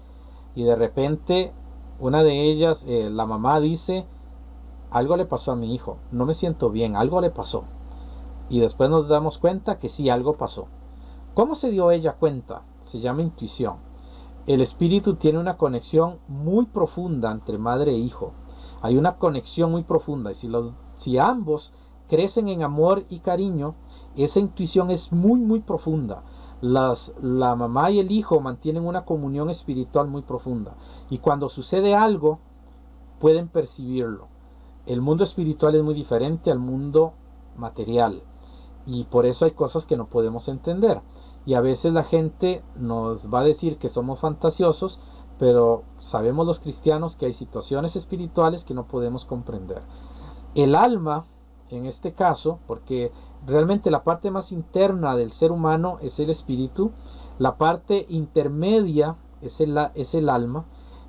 y de repente una de ellas, la mamá dice: algo le pasó a mi hijo, no me siento bien, algo le pasó. Y después nos damos cuenta que sí, algo pasó. ¿Cómo se dio ella cuenta? Se llama intuición. El espíritu tiene una conexión muy profunda entre madre e hijo. Hay una conexión muy profunda, y si ambos crecen en amor y cariño, esa intuición es muy muy profunda. La mamá y el hijo mantienen una comunión espiritual muy profunda, y cuando sucede algo pueden percibirlo. El mundo espiritual es muy diferente al mundo material, y por eso hay cosas que no podemos entender, y a veces la gente nos va a decir que somos fantasiosos, pero sabemos los cristianos que hay situaciones espirituales que no podemos comprender. El alma, en este caso, porque realmente la parte más interna del ser humano es el espíritu, la parte intermedia es el alma.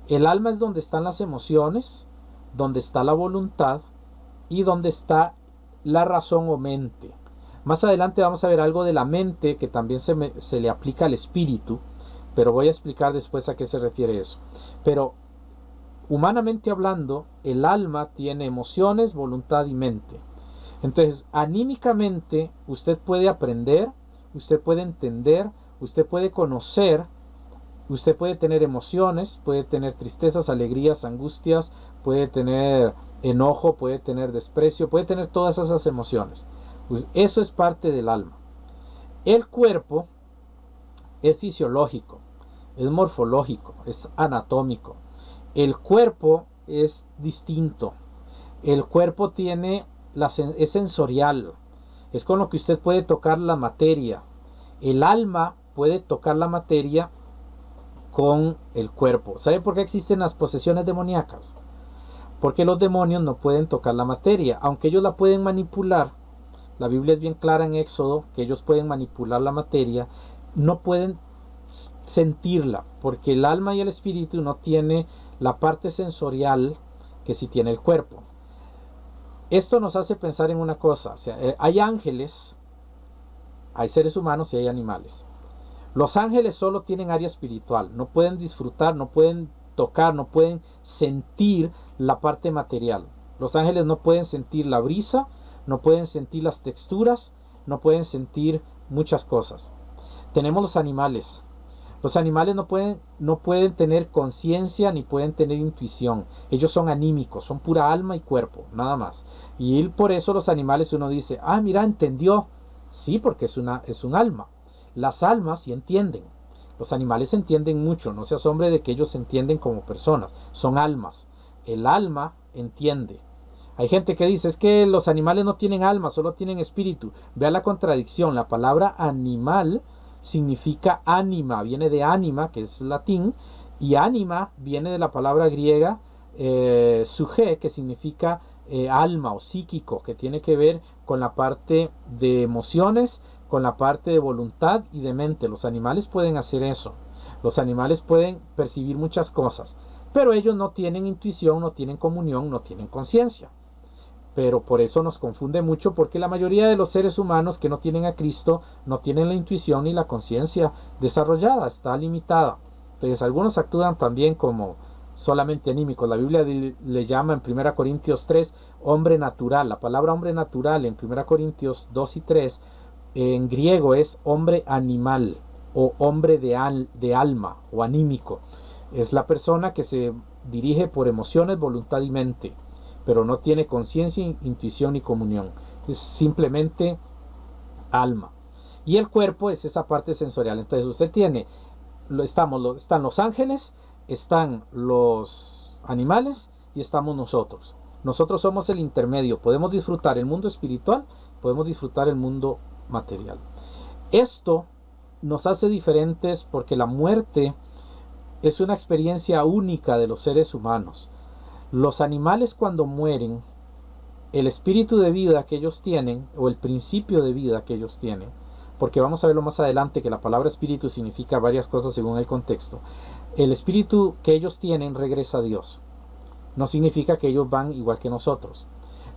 El alma es donde están las emociones, donde está la voluntad y donde está la razón o mente. Más adelante vamos a ver algo de la mente que también se le aplica al espíritu, pero voy a explicar después a qué se refiere eso. Pero humanamente hablando, el alma tiene emociones, voluntad y mente. Entonces, anímicamente, usted puede aprender, usted puede entender, usted puede conocer, usted puede tener emociones, puede tener tristezas, alegrías, angustias, puede tener enojo, puede tener desprecio, puede tener todas esas emociones. Pues eso es parte del alma. El cuerpo es fisiológico, es morfológico, es anatómico. El cuerpo es distinto. El cuerpo es sensorial. Es con lo que usted puede tocar la materia. El alma puede tocar la materia con el cuerpo. ¿Sabe por qué existen las posesiones demoníacas? Porque los demonios no pueden tocar la materia, aunque ellos la pueden manipular. La Biblia es bien clara en Éxodo que ellos pueden manipular la materia, no pueden sentirla, porque el alma y el espíritu no tiene la parte sensorial que sí tiene el cuerpo. Esto nos hace pensar en una cosa, o sea, hay ángeles, hay seres humanos y hay animales. Los ángeles solo tienen área espiritual, no pueden disfrutar, no pueden tocar, no pueden sentir la parte material. Los ángeles no pueden sentir la brisa, no pueden sentir las texturas, no pueden sentir muchas cosas. Tenemos los animales. Los animales no pueden tener conciencia ni pueden tener intuición. Ellos son anímicos, son pura alma y cuerpo, nada más. Y por eso los animales uno dice, ah, mira, entendió. Sí, porque es un alma. Las almas sí entienden. Los animales entienden mucho, no se asombre de que ellos entienden como personas, son almas. El alma entiende. Hay gente que dice, es que los animales no tienen alma, solo tienen espíritu. Vea la contradicción, la palabra animal significa ánima, viene de ánima, que es latín, y ánima viene de la palabra griega suje, que significa alma o psíquico, que tiene que ver con la parte de emociones, con la parte de voluntad y de mente. Los animales pueden hacer eso. Los animales pueden percibir muchas cosas, pero ellos no tienen intuición, no tienen comunión, no tienen conciencia. Pero por eso nos confunde mucho, porque la mayoría de los seres humanos que no tienen a Cristo no tienen la intuición ni la conciencia desarrollada, está limitada. Entonces algunos actúan también como solamente anímicos. La Biblia le llama en 1 Corintios 3 hombre natural. La palabra hombre natural en 1 Corintios 2 y 3 en griego es hombre animal o hombre de alma o anímico. Es la persona que se dirige por emociones, voluntad y mente, pero no tiene conciencia, intuición ni comunión. Es simplemente alma. Y el cuerpo es esa parte sensorial. Entonces usted tiene, están los ángeles, están los animales y estamos nosotros. Nosotros somos el intermedio. Podemos disfrutar el mundo espiritual, podemos disfrutar el mundo material. Esto nos hace diferentes porque la muerte es una experiencia única de los seres humanos. Los animales cuando mueren, el espíritu de vida que ellos tienen, o el principio de vida que ellos tienen, porque vamos a verlo más adelante que la palabra espíritu significa varias cosas según el contexto, el espíritu que ellos tienen regresa a Dios. No significa que ellos van igual que nosotros.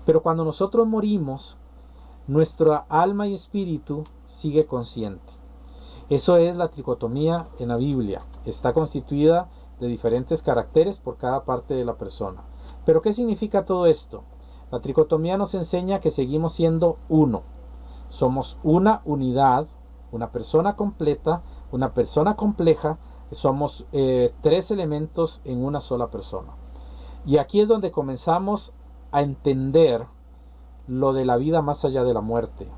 Pero cuando nosotros morimos, nuestra alma y espíritu sigue consciente. Eso es la tricotomía en la Biblia. Está constituida de diferentes caracteres por cada parte de la persona. ¿Pero qué significa todo esto? La tricotomía nos enseña que seguimos siendo uno. Somos una unidad, una persona completa, una persona compleja. Somos tres elementos en una sola persona. Y aquí es donde comenzamos a entender lo de la vida más allá de la muerte.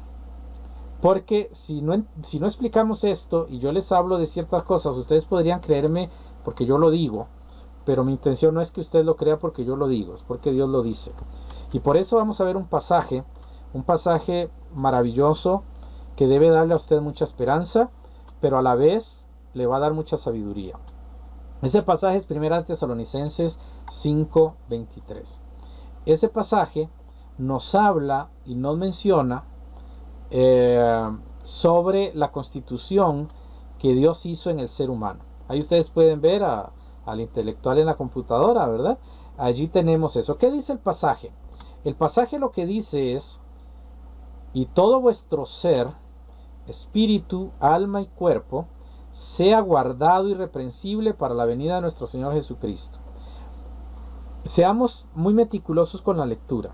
Porque si no explicamos esto y yo les hablo de ciertas cosas, ustedes podrían creerme porque yo lo digo, pero mi intención no es que usted lo crea porque yo lo digo, es porque Dios lo dice. Y por eso vamos a ver un pasaje maravilloso que debe darle a usted mucha esperanza, pero a la vez le va a dar mucha sabiduría. Ese pasaje es 1 Tesalonicenses 5:23. Ese pasaje nos habla y nos menciona sobre la constitución que Dios hizo en el ser humano. Ahí ustedes pueden ver al intelectual en la computadora, ¿verdad? Allí tenemos eso. ¿Qué dice el pasaje? El pasaje lo que dice es: y todo vuestro ser, espíritu, alma y cuerpo, sea guardado irreprensible para la venida de nuestro Señor Jesucristo. Seamos muy meticulosos con la lectura.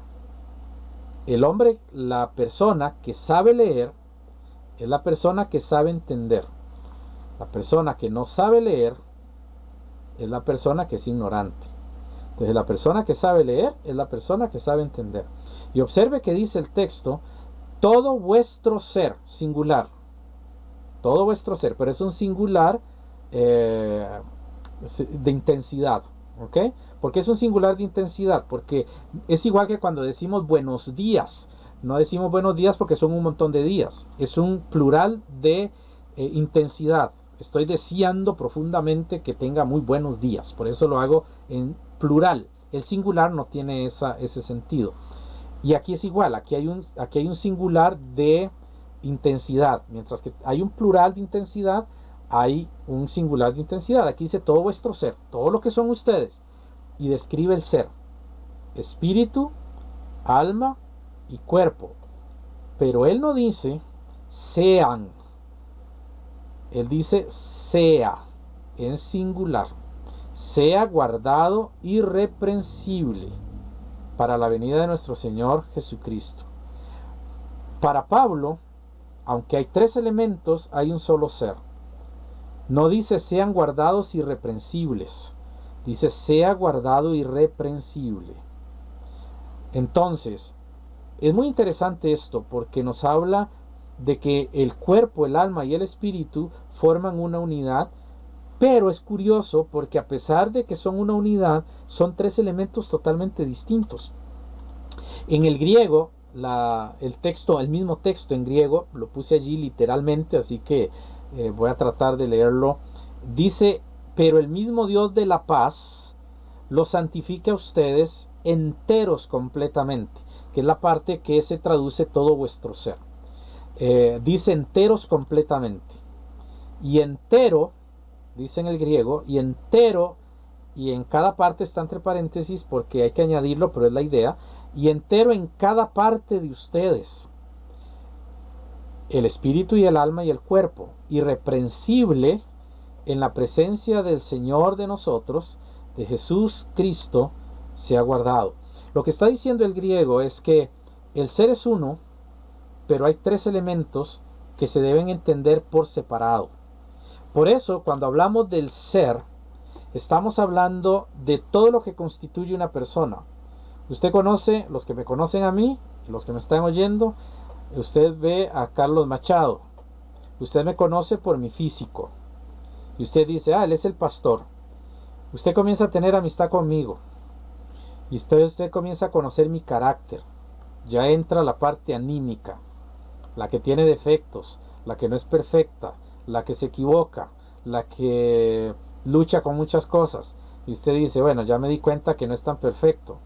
El hombre, la persona que sabe leer, es la persona que sabe entender. La persona que no sabe leer es la persona que es ignorante. Entonces la persona que sabe leer es la persona que sabe entender. Y observe que dice el texto, todo vuestro ser, singular. Todo vuestro ser, pero es un singular de intensidad. ¿Ok? ¿Por qué es un singular de intensidad? Porque es igual que cuando decimos buenos días. No decimos buenos días porque son un montón de días. Es un plural de intensidad. Estoy deseando profundamente que tenga muy buenos días. Por eso lo hago en plural. El singular no tiene ese sentido. Y aquí es igual. Aquí hay un singular de intensidad. Mientras que hay un plural de intensidad, hay un singular de intensidad. Aquí dice todo vuestro ser. Todo lo que son ustedes. Y describe el ser. Espíritu, alma y cuerpo. Pero él no dice sean. Él dice sea, en singular. Sea guardado irreprensible para la venida de nuestro Señor Jesucristo. Para Pablo, aunque hay tres elementos, hay un solo ser. No dice sean guardados irreprensibles. Dice sea guardado irreprensible. Entonces, es muy interesante esto porque nos habla de que el cuerpo, el alma y el espíritu forman una unidad, pero es curioso porque a pesar de que son una unidad, son tres elementos totalmente distintos. En el griego, el mismo texto en griego, lo puse allí literalmente, así que voy a tratar de leerlo. Dice, pero el mismo Dios de la paz los santifique a ustedes enteros completamente, que es la parte que se traduce todo vuestro ser. Dice enteros completamente. Y entero, dice en el griego, y entero, y en cada parte está entre paréntesis porque hay que añadirlo, pero es la idea, y entero en cada parte de ustedes, el espíritu y el alma y el cuerpo, irreprensible en la presencia del Señor de nosotros, de Jesús Cristo, se ha guardado. Lo que está diciendo el griego es que el ser es uno, pero hay tres elementos que se deben entender por separado. Por eso, cuando hablamos del ser, estamos hablando de todo lo que constituye una persona. Usted conoce, los que me conocen a mí, los que me están oyendo, usted ve a Carlos Machado. Usted me conoce por mi físico. Y usted dice, él es el pastor. Usted comienza a tener amistad conmigo. Y usted comienza a conocer mi carácter. Ya entra la parte anímica. La que tiene defectos, la que no es perfecta, la que se equivoca, la que lucha con muchas cosas. Y usted dice, bueno, ya me di cuenta que no es tan perfecto.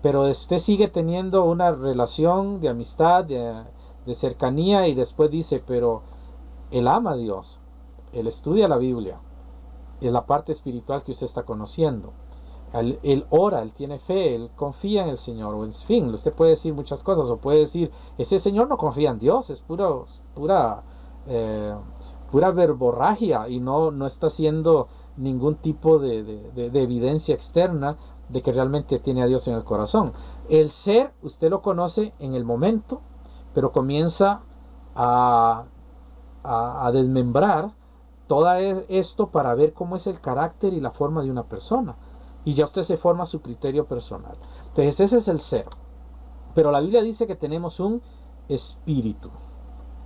Pero usted sigue teniendo una relación de amistad, de cercanía, y después dice, pero él ama a Dios, él estudia la Biblia, es la parte espiritual que usted está conociendo. Él ora, él tiene fe, él confía en el Señor, o en fin, usted puede decir muchas cosas, o puede decir, ese señor no confía en Dios, es pura verborragia, y no está haciendo ningún tipo de evidencia externa de que realmente tiene a Dios en el corazón. El ser, usted lo conoce en el momento, pero comienza a desmembrar todo esto para ver cómo es el carácter y la forma de una persona. Y ya usted se forma su criterio personal. Entonces ese es el ser. Pero la Biblia dice que tenemos un espíritu.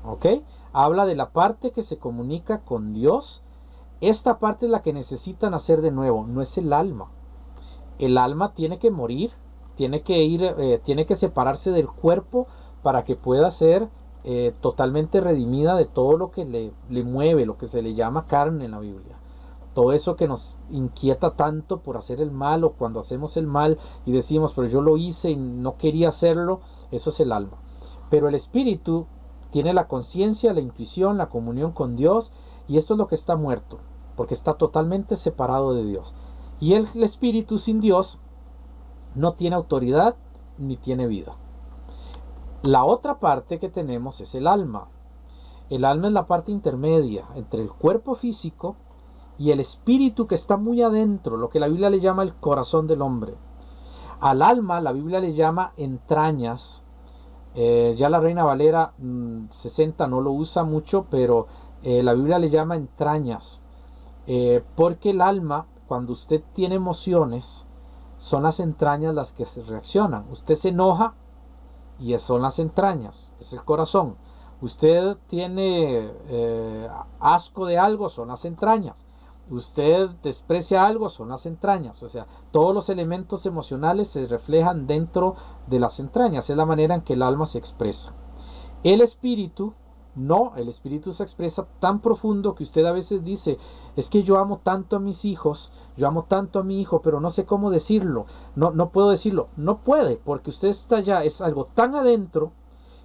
¿Ok? Habla de la parte que se comunica con Dios. Esta parte es la que necesita nacer de nuevo, no es el alma. El alma tiene que morir, tiene que separarse del cuerpo para que pueda ser totalmente redimida de todo lo que le mueve, lo que se le llama carne en la Biblia. Todo eso que nos inquieta tanto por hacer el mal, o cuando hacemos el mal y decimos, pero yo lo hice y no quería hacerlo, eso es el alma. Pero el espíritu tiene la conciencia, la intuición, la comunión con Dios, y esto es lo que está muerto, porque está totalmente separado de Dios. Y el espíritu sin Dios no tiene autoridad ni tiene vida. La otra parte que tenemos es el alma. El alma es la parte intermedia entre el cuerpo físico y el espíritu, que está muy adentro, lo que la Biblia le llama el corazón del hombre. Al alma la Biblia le llama entrañas, Ya la Reina Valera 60 no lo usa mucho, pero la Biblia le llama entrañas, porque el alma, cuando usted tiene emociones, son las entrañas las que se reaccionan. Usted se enoja y son las entrañas, es el corazón. Usted tiene asco de algo, son las entrañas. Usted desprecia algo, son las entrañas. O sea, todos los elementos emocionales se reflejan dentro de las entrañas. Es la manera en que el alma se expresa. El espíritu, no, el espíritu se expresa tan profundo que usted a veces dice, es que yo amo tanto a mis hijos, yo amo tanto a mi hijo, pero no sé cómo decirlo, no puedo decirlo. No puede, porque usted está ya, es algo tan adentro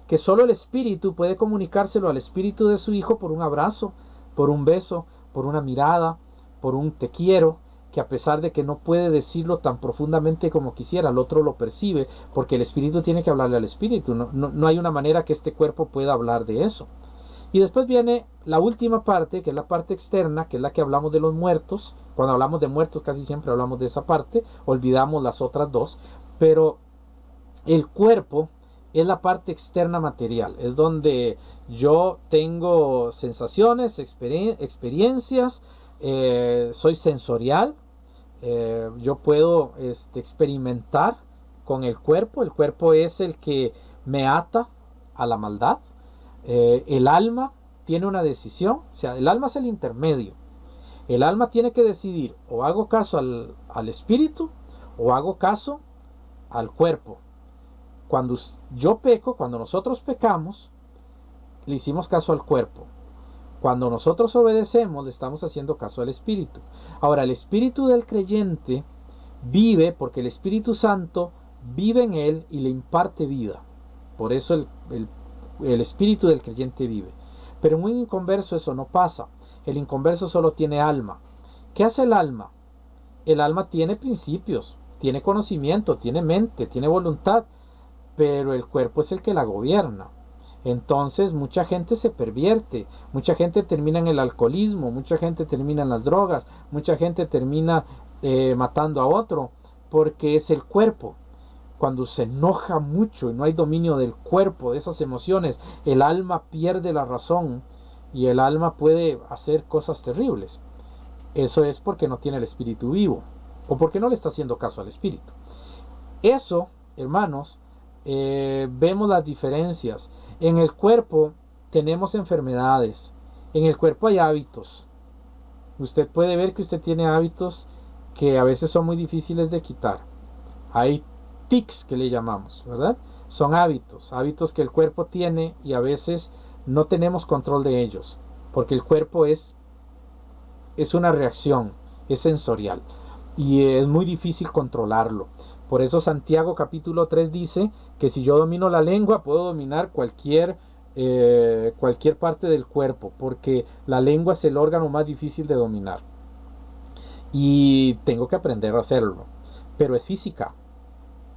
que solo el espíritu puede comunicárselo al espíritu de su hijo por un abrazo, por un beso, por una mirada, por un te quiero, que a pesar de que no puede decirlo tan profundamente como quisiera, el otro lo percibe, porque el espíritu tiene que hablarle al espíritu. No hay una manera que este cuerpo pueda hablar de eso. Y después viene la última parte, que es la parte externa, que es la que hablamos de los muertos. Cuando hablamos de muertos casi siempre hablamos de esa parte, olvidamos las otras dos, pero el cuerpo es la parte externa material, es donde yo tengo sensaciones, experiencias, soy sensorial, yo puedo experimentar con el cuerpo es el que me ata a la maldad. El alma tiene una decisión, o sea, el alma es el intermedio. El alma tiene que decidir, o hago caso al espíritu, o hago caso al cuerpo. Cuando yo peco, cuando nosotros pecamos, le hicimos caso al cuerpo. Cuando nosotros obedecemos, le estamos haciendo caso al espíritu. Ahora, el espíritu del creyente vive porque el Espíritu Santo vive en él y le imparte vida. Por eso el espíritu del creyente vive. Pero en un inconverso eso no pasa. El inconverso solo tiene alma. ¿Qué hace el alma? El alma tiene principios, tiene conocimiento, tiene mente, tiene voluntad, pero el cuerpo es el que la gobierna. Entonces mucha gente se pervierte, mucha gente termina en el alcoholismo, mucha gente termina en las drogas, mucha gente termina matando a otro, porque es el cuerpo. Cuando se enoja mucho y no hay dominio del cuerpo, de esas emociones, el alma pierde la razón y el alma puede hacer cosas terribles. Eso es porque no tiene el espíritu vivo o porque no le está haciendo caso al espíritu. Eso, hermanos, vemos las diferencias. En el cuerpo tenemos enfermedades, en el cuerpo hay hábitos. Usted puede ver que usted tiene hábitos que a veces son muy difíciles de quitar. Hay tics que le llamamos, ¿verdad? Son hábitos que el cuerpo tiene y a veces no tenemos control de ellos, porque el cuerpo es una reacción, es sensorial y es muy difícil controlarlo. Por eso Santiago capítulo 3 dice que si yo domino la lengua puedo dominar cualquier parte del cuerpo, porque la lengua es el órgano más difícil de dominar y tengo que aprender a hacerlo, pero es física.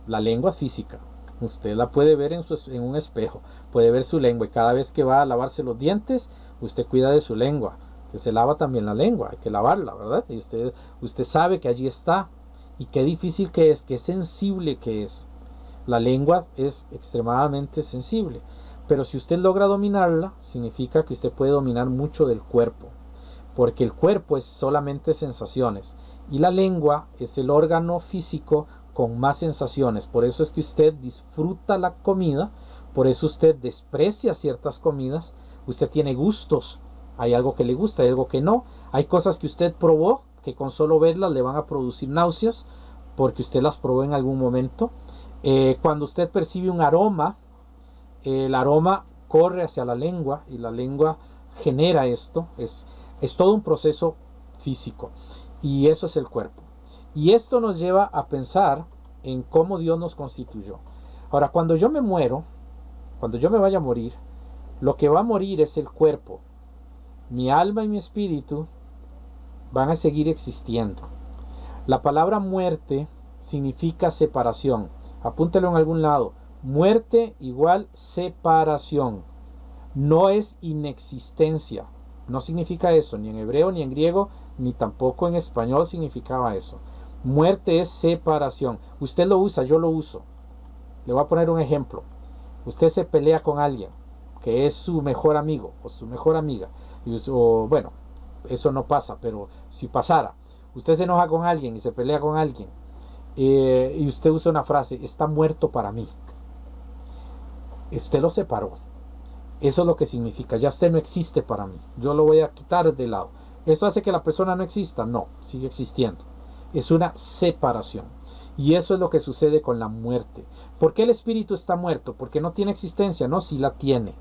La lengua es física, usted la puede ver en un espejo, puede ver su lengua y cada vez que va a lavarse los dientes usted cuida de su lengua, que se lava también la lengua, hay que lavarla, ¿verdad? Y usted sabe que allí está y qué difícil que es, qué sensible que es. La lengua es extremadamente sensible, pero si usted logra dominarla, significa que usted puede dominar mucho del cuerpo, porque el cuerpo es solamente sensaciones y la lengua es el órgano físico con más sensaciones. Por eso es que usted disfruta la comida, por eso usted desprecia ciertas comidas, usted tiene gustos, hay algo que le gusta, hay algo que no, hay cosas que usted probó que con solo verlas le van a producir náuseas porque usted las probó en algún momento. Cuando usted percibe un aroma, el aroma corre hacia la lengua y la lengua genera esto, es todo un proceso físico y eso es el cuerpo. Y esto nos lleva a pensar en cómo Dios nos constituyó. Ahora, cuando yo me muero, cuando yo me vaya a morir, lo que va a morir es el cuerpo. Mi alma y mi espíritu van a seguir existiendo. La palabra muerte significa separación. Apúntelo en algún lado. Muerte igual separación. No es inexistencia. No significa eso, ni en hebreo, ni en griego, ni tampoco en español significaba eso. Muerte es separación. Usted lo usa, yo lo uso. Le voy a poner un ejemplo. Usted se pelea con alguien que es su mejor amigo o su mejor amiga, o bueno, eso no pasa, pero si pasara, usted se enoja con alguien y se pelea con alguien, y usted usa una frase, está muerto para mí. Usted lo separó. Eso es lo que significa, ya usted no existe para mí, yo lo voy a quitar de lado. ¿Eso hace que la persona no exista? No, sigue existiendo. Es una separación. Y eso es lo que sucede con la muerte. ¿Por qué el espíritu está muerto? Porque no tiene existencia. No, sí la tiene,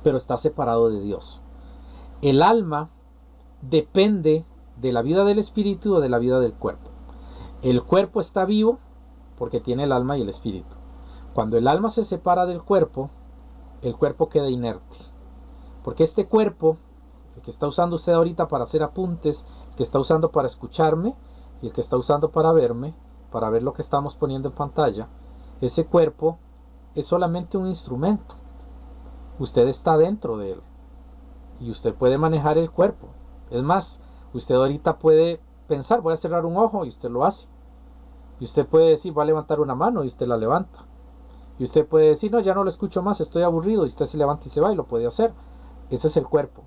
pero está separado de Dios. El alma depende de la vida del espíritu o de la vida del cuerpo. El cuerpo está vivo porque tiene el alma y el espíritu. Cuando el alma se separa del cuerpo, el cuerpo queda inerte. Porque este cuerpo, el que está usando usted ahorita para hacer apuntes, el que está usando para escucharme y el que está usando para verme, para ver lo que estamos poniendo en pantalla, ese cuerpo es solamente un instrumento. Usted está dentro de él y usted puede manejar el cuerpo. Es más, usted ahorita puede pensar, voy a cerrar un ojo, y usted lo hace. Y usted puede decir, va a levantar una mano, y usted la levanta. Y usted puede decir, no, ya no lo escucho más, estoy aburrido, y usted se levanta y se va, y lo puede hacer. Ese es el cuerpo.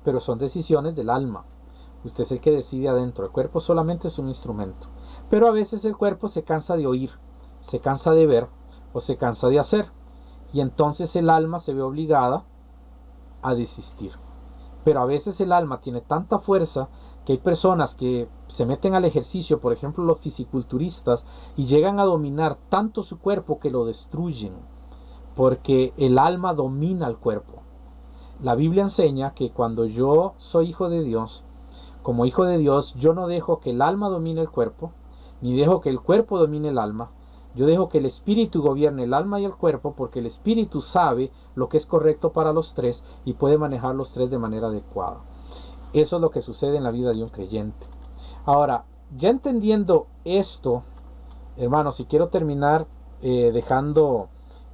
Pero son decisiones del alma. Usted es el que decide adentro. El cuerpo solamente es un instrumento. Pero a veces el cuerpo se cansa de oír, se cansa de ver o se cansa de hacer. Y entonces el alma se ve obligada a desistir. Pero a veces el alma tiene tanta fuerza que hay personas que se meten al ejercicio, por ejemplo los fisiculturistas, y llegan a dominar tanto su cuerpo que lo destruyen, porque el alma domina el cuerpo. La Biblia enseña que cuando yo soy hijo de Dios, como hijo de Dios, yo no dejo que el alma domine el cuerpo, ni dejo que el cuerpo domine el alma. Yo dejo que el espíritu gobierne el alma y el cuerpo, porque el espíritu sabe lo que es correcto para los tres y puede manejar los tres de manera adecuada. Eso es lo que sucede en la vida de un creyente. Ahora, ya entendiendo esto, hermanos, y quiero terminar dejando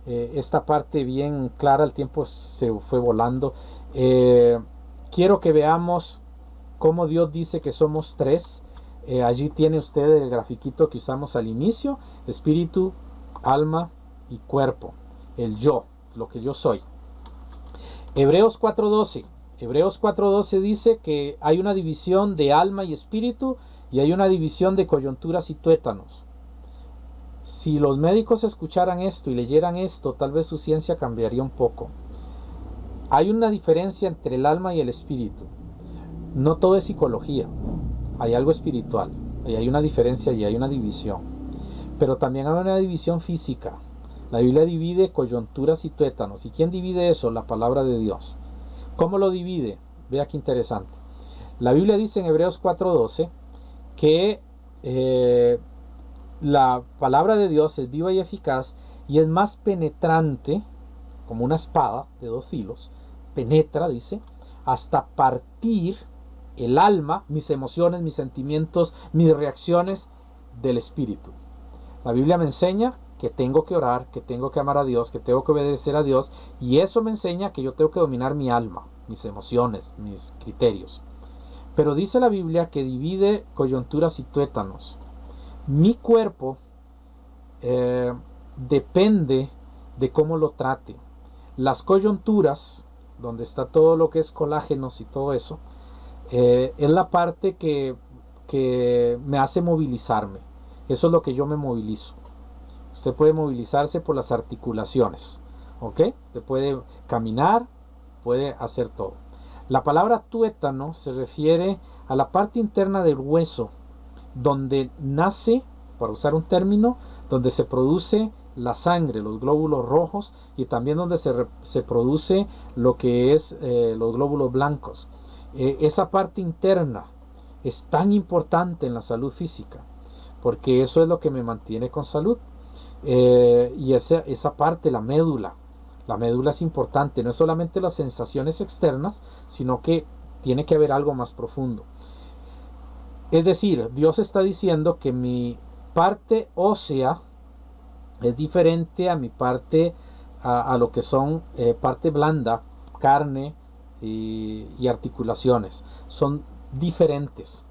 esta parte bien clara, el tiempo se fue volando. Quiero que veamos cómo Dios dice que somos tres. Allí tiene usted el grafiquito que usamos al inicio: espíritu, alma y cuerpo, el yo, lo que yo soy. Hebreos 4:12. Hebreos 4:12 dice que hay una división de alma y espíritu, y hay una división de coyunturas y tuétanos. Si los médicos escucharan esto y leyeran esto, tal vez su ciencia cambiaría un poco. Hay una diferencia entre el alma y el espíritu. No todo es psicología, hay algo espiritual, y hay una diferencia y hay una división. Pero también hay una división física. La Biblia divide coyunturas y tuétanos. ¿Y quién divide eso? La palabra de Dios. ¿Cómo lo divide? Vea qué interesante. La Biblia dice en Hebreos 4:12 que la palabra de Dios es viva y eficaz y es más penetrante, como una espada de dos filos, penetra, dice, hasta partir el alma, mis emociones, mis sentimientos, mis reacciones del espíritu. La Biblia me enseña que tengo que orar, que tengo que amar a Dios, que tengo que obedecer a Dios, y eso me enseña que yo tengo que dominar mi alma, mis emociones, mis criterios. Pero dice la Biblia que divide coyunturas y tuétanos. Mi cuerpo depende de cómo lo trate. Las coyunturas, donde está todo lo que es colágenos y todo eso, es la parte que me hace movilizarme. Eso es lo que yo me movilizo. Usted puede movilizarse por las articulaciones, ¿ok? Usted puede caminar, puede hacer todo. La palabra tuétano se refiere a la parte interna del hueso, donde nace, para usar un término, donde se produce la sangre, los glóbulos rojos, y también donde se produce lo que es los glóbulos blancos. Esa parte interna es tan importante en la salud física, porque eso es lo que me mantiene con salud. Y esa parte, la médula es importante. No es solamente las sensaciones externas, sino que tiene que haber algo más profundo. Es decir, Dios está diciendo que mi parte ósea es diferente a mi parte, a lo que son parte blanda, carne y articulaciones. Son diferentes.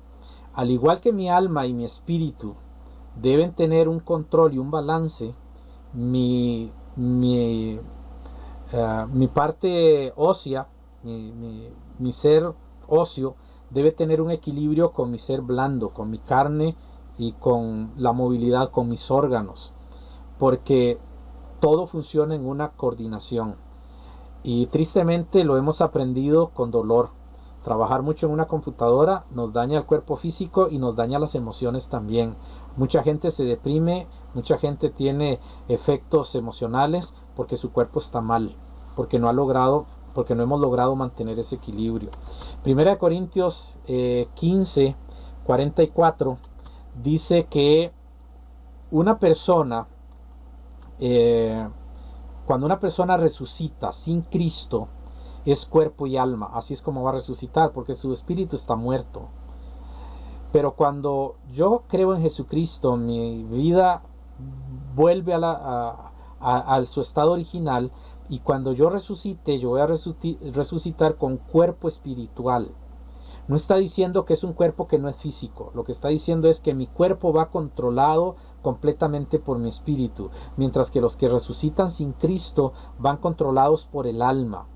Al igual que mi alma y mi espíritu deben tener un control y un balance, mi mi, mi parte ósea, mi ser óseo, debe tener un equilibrio con mi ser blando, con mi carne y con la movilidad, con mis órganos, porque todo funciona en una coordinación. Y tristemente lo hemos aprendido con dolor. Trabajar mucho en una computadora nos daña el cuerpo físico y nos daña las emociones también. Mucha gente se deprime, mucha gente tiene efectos emocionales porque su cuerpo está mal, porque no hemos logrado mantener ese equilibrio. Primera de Corintios 15, 44 dice que una persona, cuando una persona resucita sin Cristo, es cuerpo y alma. Así es como va a resucitar, porque su espíritu está muerto. Pero cuando yo creo en Jesucristo, mi vida vuelve a su estado original. Y cuando yo resucite, yo voy a resucitar con cuerpo espiritual. No está diciendo que es un cuerpo que no es físico. Lo que está diciendo es que mi cuerpo va controlado completamente por mi espíritu, mientras que los que resucitan sin Cristo van controlados por el alma.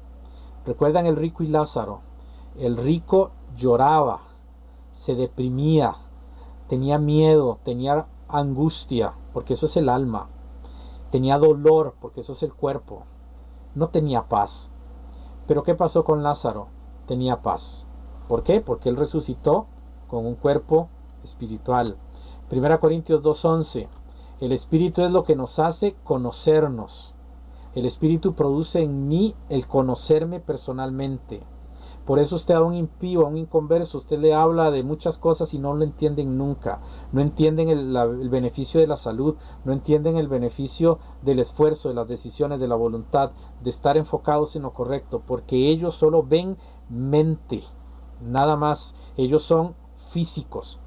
Recuerdan el rico y Lázaro. El rico lloraba, se deprimía, tenía miedo, tenía angustia, porque eso es el alma. Tenía dolor, porque eso es el cuerpo. No tenía paz. Pero ¿qué pasó con Lázaro? Tenía paz. ¿Por qué? Porque él resucitó con un cuerpo espiritual. 1 Corintios 2:11. El espíritu es lo que nos hace conocernos. El espíritu produce en mí el conocerme personalmente. Por eso usted a un impío, a un inconverso, usted le habla de muchas cosas y no lo entienden nunca. No entienden el beneficio de la salud, no entienden el beneficio del esfuerzo, de las decisiones, de la voluntad, de estar enfocados en lo correcto, porque ellos solo ven mente, nada más. Ellos son físicos.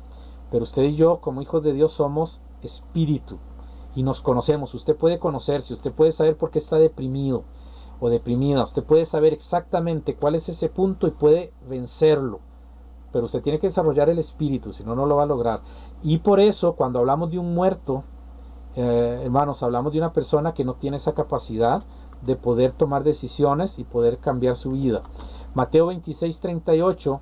Pero usted y yo, como hijos de Dios, somos espíritu y nos conocemos. Usted puede conocerse, usted puede saber por qué está deprimido o deprimida. Usted puede saber exactamente cuál es ese punto y puede vencerlo. Pero usted tiene que desarrollar el espíritu, si no, no lo va a lograr. Y por eso, cuando hablamos de un muerto, hermanos, hablamos de una persona que no tiene esa capacidad de poder tomar decisiones y poder cambiar su vida. Mateo 26:38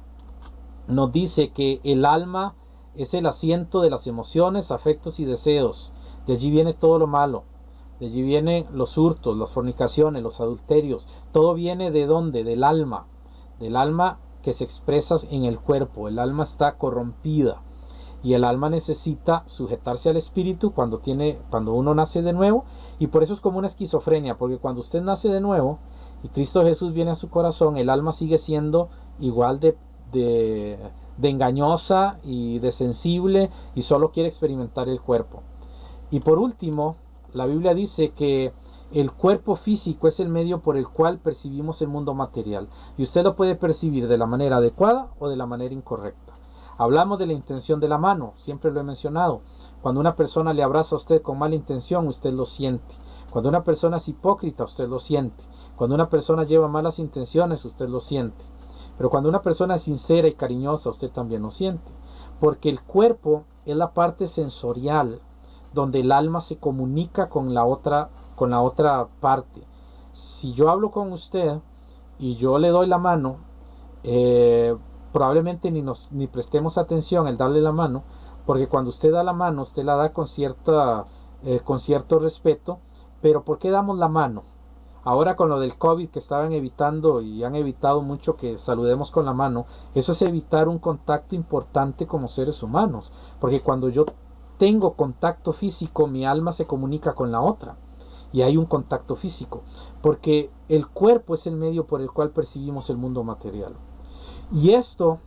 nos dice que el alma es el asiento de las emociones, afectos y deseos. De allí viene todo lo malo. De allí vienen los hurtos, las fornicaciones, los adulterios. Todo viene ¿de dónde? Del alma. Del alma que se expresa en el cuerpo. El alma está corrompida. Y el alma necesita sujetarse al espíritu cuando uno nace de nuevo. Y por eso es como una esquizofrenia. Porque cuando usted nace de nuevo y Cristo Jesús viene a su corazón, el alma sigue siendo igual de engañosa y de sensible, y solo quiere experimentar el cuerpo. Y por último, la Biblia dice que el cuerpo físico es el medio por el cual percibimos el mundo material, y usted lo puede percibir de la manera adecuada o de la manera incorrecta. Hablamos de la intención de la mano, siempre lo he mencionado. Cuando una persona le abraza a usted con mala intención, usted lo siente. Cuando una persona es hipócrita, usted lo siente. Cuando una persona lleva malas intenciones, usted lo siente. Pero cuando una persona es sincera y cariñosa, usted también lo siente. Porque el cuerpo es la parte sensorial donde el alma se comunica con la otra parte. Si yo hablo con usted y yo le doy la mano, probablemente ni prestemos atención al darle la mano, porque cuando usted da la mano, usted la da con cierto respeto. Pero ¿por qué damos la mano? Ahora con lo del COVID, que estaban evitando y han evitado mucho que saludemos con la mano, eso es evitar un contacto importante como seres humanos. Porque cuando yo tengo contacto físico, mi alma se comunica con la otra. Y hay un contacto físico. Porque el cuerpo es el medio por el cual percibimos el mundo material. Y esto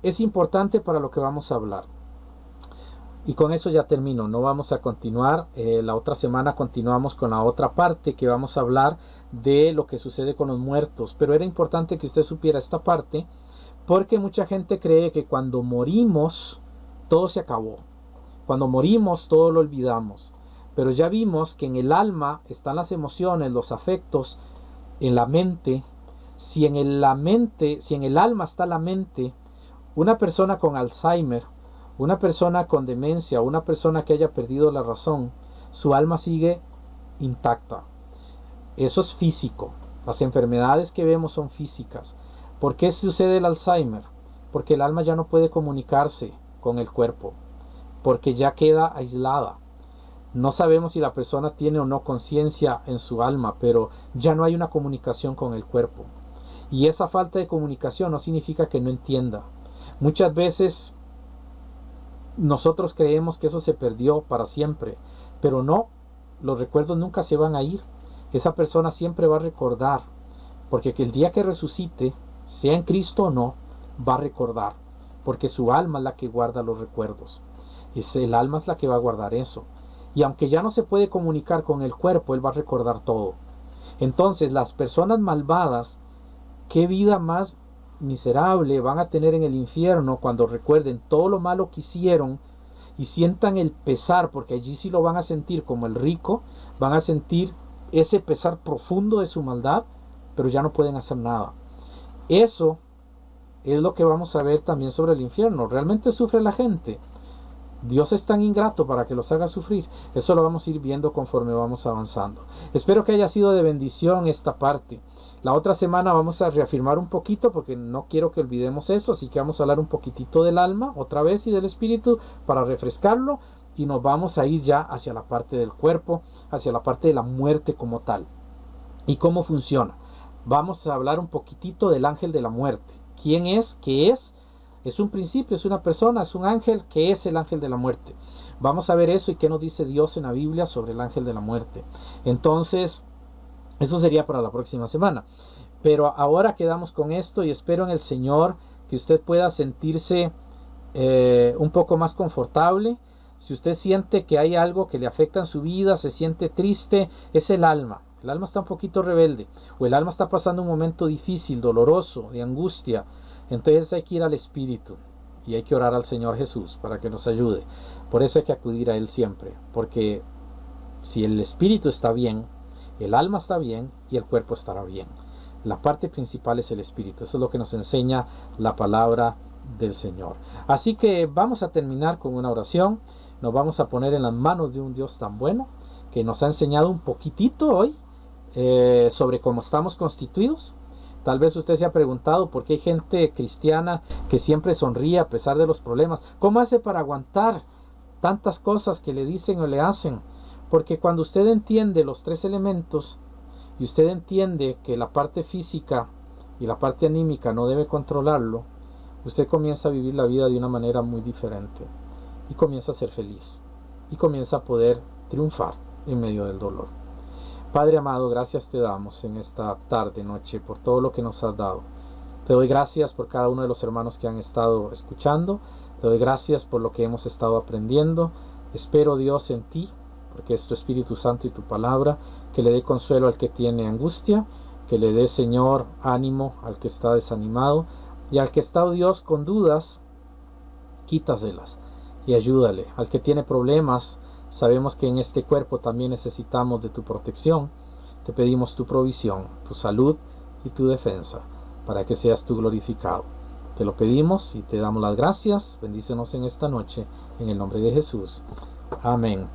es importante para lo que vamos a hablar. Y con eso ya termino, no vamos a continuar. La otra semana continuamos con la otra parte, que vamos a hablar de lo que sucede con los muertos. Pero era importante que usted supiera esta parte, porque mucha gente cree que cuando morimos todo se acabó. Cuando morimos todo lo olvidamos. Pero ya vimos que en el alma están las emociones, los afectos, en la mente. Si en el alma está la mente, una persona con Alzheimer, una persona con demencia, una persona que haya perdido la razón, su alma sigue intacta. Eso es físico. Las enfermedades que vemos son físicas. ¿Por qué sucede el Alzheimer? Porque el alma ya no puede comunicarse con el cuerpo, porque ya queda aislada. No sabemos si la persona tiene o no conciencia en su alma, pero ya no hay una comunicación con el cuerpo. Y esa falta de comunicación no significa que no entienda. Muchas veces nosotros creemos que eso se perdió para siempre, pero no, los recuerdos nunca se van a ir. Esa persona siempre va a recordar, porque el día que resucite, sea en Cristo o no, va a recordar, porque su alma es la que guarda los recuerdos. El alma es la que va a guardar eso. Y aunque ya no se puede comunicar con el cuerpo, él va a recordar todo. Entonces, las personas malvadas, qué vida más miserable van a tener en el infierno cuando recuerden todo lo malo que hicieron y sientan el pesar, porque allí sí lo van a sentir como el rico, van a sentir ese pesar profundo de su maldad, pero ya no pueden hacer nada. Eso es lo que vamos a ver también sobre el infierno. ¿Realmente sufre la gente? Dios es tan ingrato para que los haga sufrir. Eso lo vamos a ir viendo conforme vamos avanzando. Espero que haya sido de bendición esta parte. La otra semana vamos a reafirmar un poquito, porque no quiero que olvidemos eso, así que vamos a hablar un poquitito del alma otra vez y del espíritu para refrescarlo, y nos vamos a ir ya hacia la parte del cuerpo, hacia la parte de la muerte como tal y cómo funciona. Vamos a hablar un poquitito del ángel de la muerte. ¿Quién es? ¿Qué es? Es un principio, es una persona, es un ángel. ¿Qué es el ángel de la muerte? Vamos a ver eso y qué nos dice Dios en la Biblia sobre el ángel de la muerte. Entonces, eso sería para la próxima semana. Pero ahora quedamos con esto y espero en el Señor que usted pueda sentirse un poco más confortable. Si usted siente que hay algo que le afecta en su vida, se siente triste, es el alma. El alma está un poquito rebelde, o el alma está pasando un momento difícil, doloroso, de angustia. Entonces hay que ir al Espíritu y hay que orar al Señor Jesús para que nos ayude. Por eso hay que acudir a Él siempre, porque si el Espíritu está bien, el alma está bien y el cuerpo estará bien. La parte principal es el Espíritu. Eso es lo que nos enseña la palabra del Señor. Así que vamos a terminar con una oración. Nos vamos a poner en las manos de un Dios tan bueno, que nos ha enseñado un poquitito hoy sobre cómo estamos constituidos. Tal vez usted se ha preguntado por qué hay gente cristiana que siempre sonríe a pesar de los problemas. ¿Cómo hace para aguantar tantas cosas que le dicen o le hacen? Porque cuando usted entiende los tres elementos y usted entiende que la parte física y la parte anímica no debe controlarlo, usted comienza a vivir la vida de una manera muy diferente y comienza a ser feliz y comienza a poder triunfar en medio del dolor. Padre amado, gracias te damos en esta tarde, noche, por todo lo que nos has dado. Te doy gracias por cada uno de los hermanos que han estado escuchando. Te doy gracias por lo que hemos estado aprendiendo. Espero, Dios, en ti, porque es tu Espíritu Santo y tu palabra, que le dé consuelo al que tiene angustia, que le dé, Señor, ánimo al que está desanimado, y al que está, Dios, con dudas, quítaselas y ayúdale. Al que tiene problemas, sabemos que en este cuerpo también necesitamos de tu protección. Te pedimos tu provisión, tu salud y tu defensa, para que seas tú glorificado. Te lo pedimos y te damos las gracias. Bendícenos en esta noche, en el nombre de Jesús. Amén.